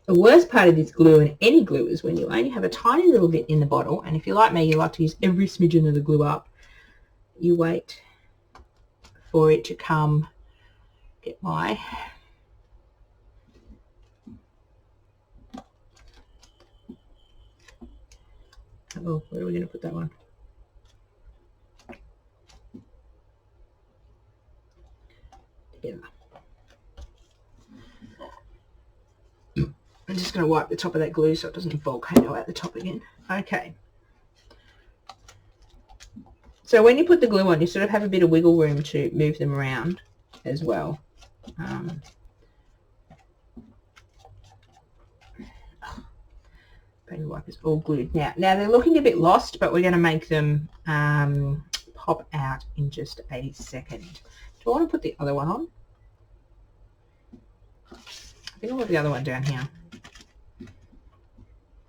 The worst part of this glue, and any glue, is when you only have a tiny little bit in the bottle, and if you're like me, you like to use every smidgen of the glue up. You wait for it to come. Get my... Oh, where are we going to put that one? Together. I'm just going to wipe the top of that glue so it doesn't volcano out the top again. Okay. So when you put the glue on, you sort of have a bit of wiggle room to move them around as well. Baby wipers all glued. Now they're looking a bit lost, but we're going to make them pop out in just a second. Do I want to put the other one on? I think I'll put the other one down here.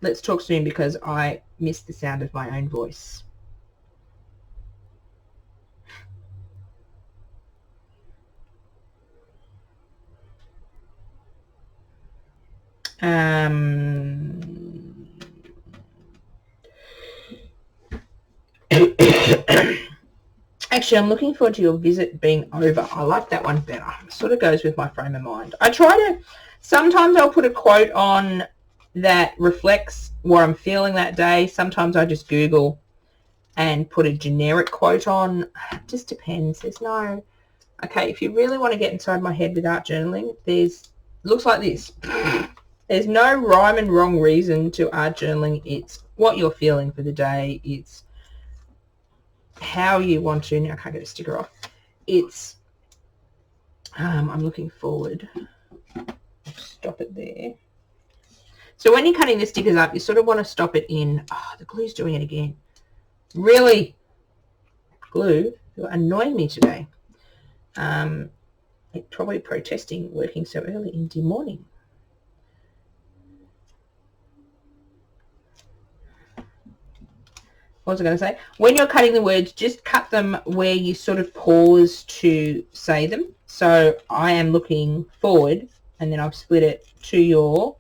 Let's talk soon because I miss the sound of my own voice. Actually, I'm looking forward to your visit being over. I like that one better. It sort of goes with my frame of mind. I try to, sometimes I'll put a quote on that reflects what I'm feeling that day. Sometimes I just Google and put a generic quote on. It just depends. There's no, okay, if you really want to get inside my head with art journaling, looks like this. There's no rhyme and wrong reason to art journaling. It's what you're feeling for the day. It's how you want to. Now I can't get a sticker off. It's I'm looking forward. Stop it there. So when you're cutting the stickers up, you sort of want to stop it in. Oh, the glue's doing it again. Really, glue, you're annoying me today. It's probably protesting working so early in the morning. What was I going to say? When you're cutting the words, just cut them where you sort of pause to say them. So I am looking forward, and then I've split it to your,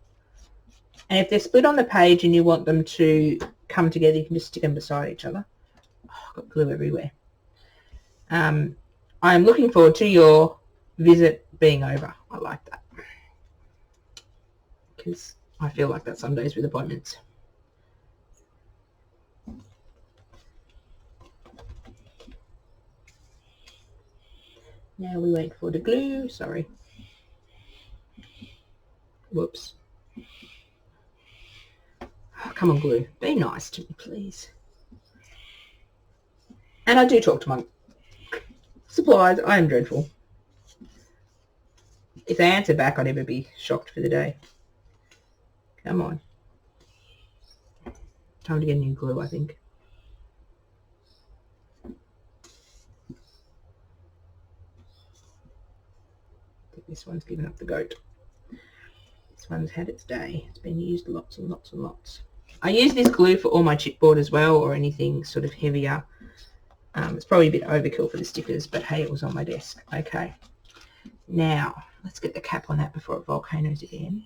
and if they're split on the page and you want them to come together, you can just stick them beside each other. Oh, I've got glue everywhere. I am looking forward to your visit being over. I like that because I feel like that some days with appointments. Now we wait for the glue. Sorry. Whoops. Oh, come on, glue. Be nice to me, please. And I do talk to my suppliers. I am dreadful. If they answer back, I'd ever be shocked for the day. Come on. Time to get a new glue, I think. This one's given up the goat. This one's had its day. It's been used lots and lots and lots. I use this glue for all my chipboard as well, or anything sort of heavier. It's probably a bit overkill for the stickers, but hey, it was on my desk. Okay. Now, let's get the cap on that before it volcanoes again.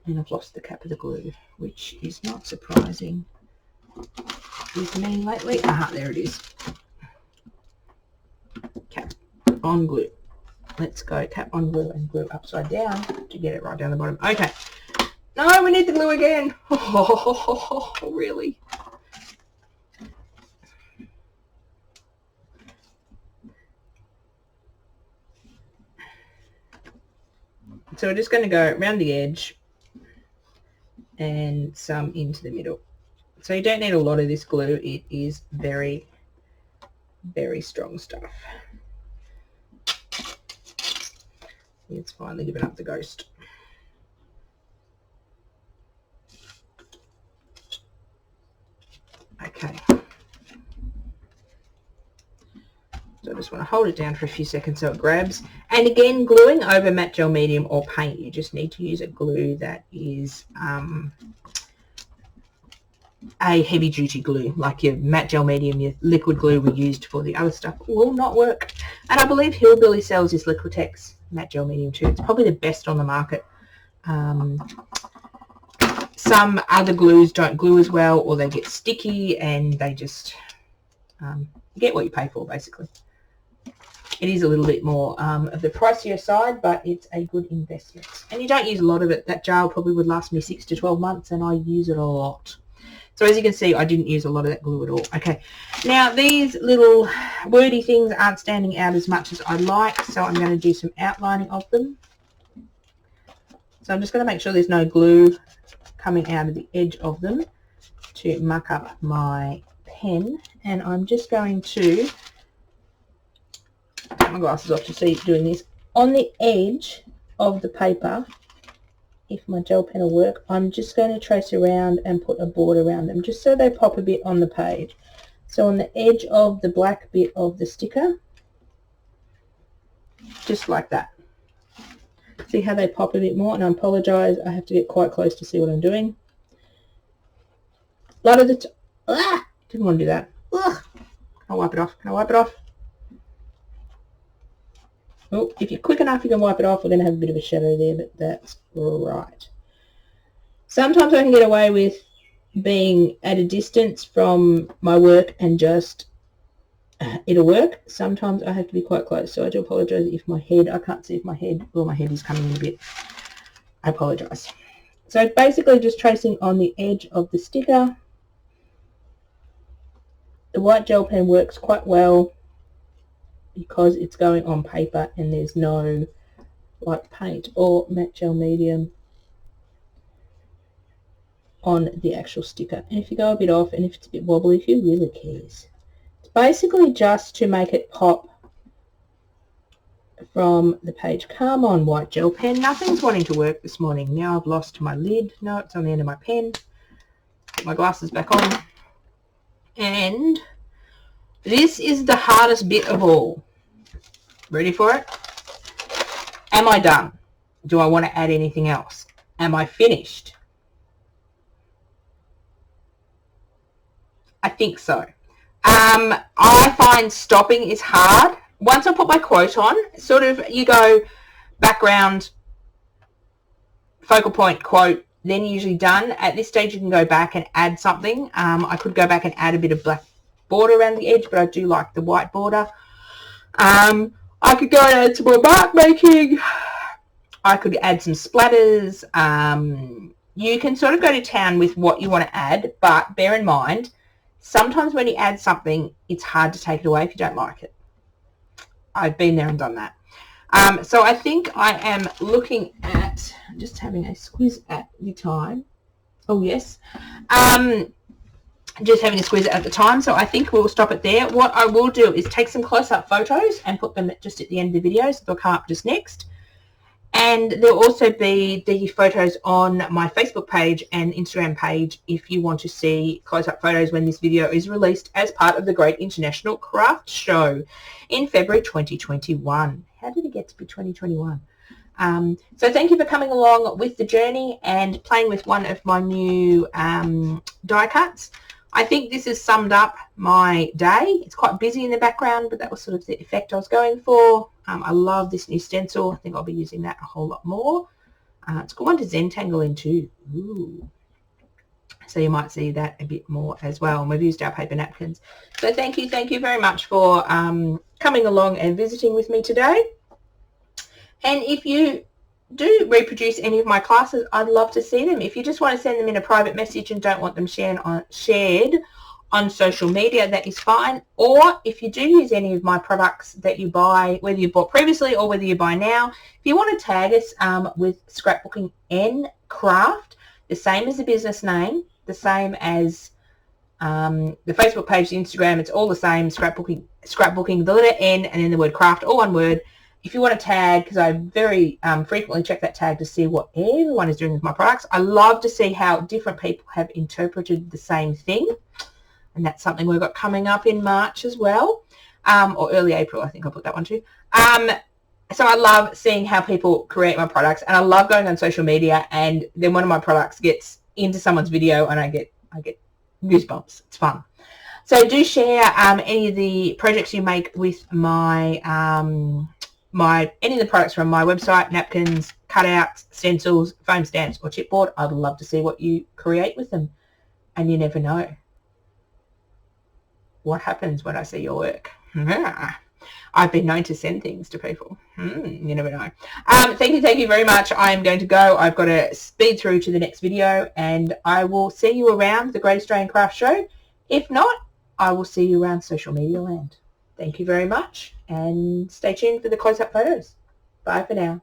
And I've lost the cap of the glue, which is not surprising with me lately. Aha, there it is. Cap on glue. Let's go cap on glue and glue upside down to get it right down the bottom. Okay. No, we need the glue again. Oh, really? So we're just going to go around the edge and some into the middle. So you don't need a lot of this glue. It is very, very strong stuff. It's finally given up the ghost. Okay. So I just want to hold it down for a few seconds so it grabs. And again, gluing over matte gel medium or paint, you just need to use a glue that is a heavy duty glue, like your matte gel medium, your liquid glue we used for the other stuff will not work. And I believe Hillbilly sells this Liquitex matte gel medium too. It's probably the best on the market. Some other glues don't glue as well, or they get sticky and they just get what you pay for, basically. It is a little bit more of the pricier side, but it's a good investment. And you don't use a lot of it. That jar probably would last me 6 to 12 months, and I use it a lot. So as you can see, I didn't use a lot of that glue at all. Okay, now these little wordy things aren't standing out as much as I like, so I'm going to do some outlining of them. So I'm just going to make sure there's no glue coming out of the edge of them to muck up my pen. And I'm just going to take my glasses off to see doing this. On the edge of the paper, if my gel pen will work, I'm just going to trace around and put a border around them, just so they pop a bit on the page. So on the edge of the black bit of the sticker, just like that. See how they pop a bit more, and I apologise, I have to get quite close to see what I'm doing. A lot of the didn't want to do that. Ugh. Can I wipe it off? Can I wipe it off? Oh, if you're quick enough, you can wipe it off. We're going to have a bit of a shadow there, but that's all right. Sometimes I can get away with being at a distance from my work and just it'll work. Sometimes I have to be quite close, so I do apologise if my head, I can't see if my head, well, my head is coming in a bit. I apologise. So basically just tracing on the edge of the sticker. The white gel pen works quite well because it's going on paper and there's no like paint or matte gel medium on the actual sticker. And if you go a bit off and if it's a bit wobbly, who really cares? It's basically just to make it pop from the page. Come on, white gel pen. Nothing's wanting to work this morning. Now I've lost my lid. No, it's on the end of my pen. Put my glasses back on. And this is the hardest bit of all. Ready for it? Am I done? Do I want to add anything else? Am I finished? I think so. I find stopping is hard. Once I put my quote on, sort of you go background, focal point, quote, then usually done. At this stage you can go back and add something. I could go back and add a bit of black border around the edge, but I do like the white border. I could go and add some more mark making. I could add some splatters. You can sort of go to town with what you want to add, but bear in mind, sometimes when you add something, it's hard to take it away if you don't like it. I've been there and done that. So I think I am looking at, just having a squiz at the time. Oh, yes. Just having a squeeze at the time, so I think we'll stop it there. What I will do is take some close-up photos and put them just at the end of the video, so they'll come up just next. And there'll also be the photos on my Facebook page and Instagram page if you want to see close-up photos when this video is released as part of the Great International Craft Show in February 2021. How did it get to be 2021? So thank you for coming along with the journey and playing with one of my new die cuts. I think this has summed up my day. It's quite busy in the background, but that was sort of the effect I was going for. I love this new stencil. I think I'll be using that a whole lot more. It's a good one to Zentangle in too. Ooh. So you might see that a bit more as well. And we've used our paper napkins. So thank you very much for coming along and visiting with me today. And if you do reproduce any of my classes, I'd love to see them. If you just want to send them in a private message and don't want them shared on social media, that is fine. Or if you do use any of my products that you buy, whether you bought previously or whether you buy now, if you want to tag us with Scrapbookingncraft, the same as the business name, the same as the Facebook page, the Instagram, it's all the same, scrapbooking, the letter N and then the word craft, all one word. If you want to tag, because I very frequently check that tag to see what everyone is doing with my products, I love to see how different people have interpreted the same thing. And that's something we've got coming up in March as well, or early April, I think I'll put that one too. So I love seeing how people create my products, and I love going on social media, and then one of my products gets into someone's video, and I get goosebumps. It's fun. So do share any of the projects you make with my any of the products from my website, napkins, cutouts, stencils, foam stamps, or chipboard. I'd love to see what you create with them. And you never know what happens when I see your work. I've been known to send things to people. You never know. Thank you very much. I'm going to go. I've got to speed through to the next video, and I will see you around the Great Australian Craft Show. If not, I will see you around social media land. Thank you very much, and stay tuned for the close-up photos. Bye for now.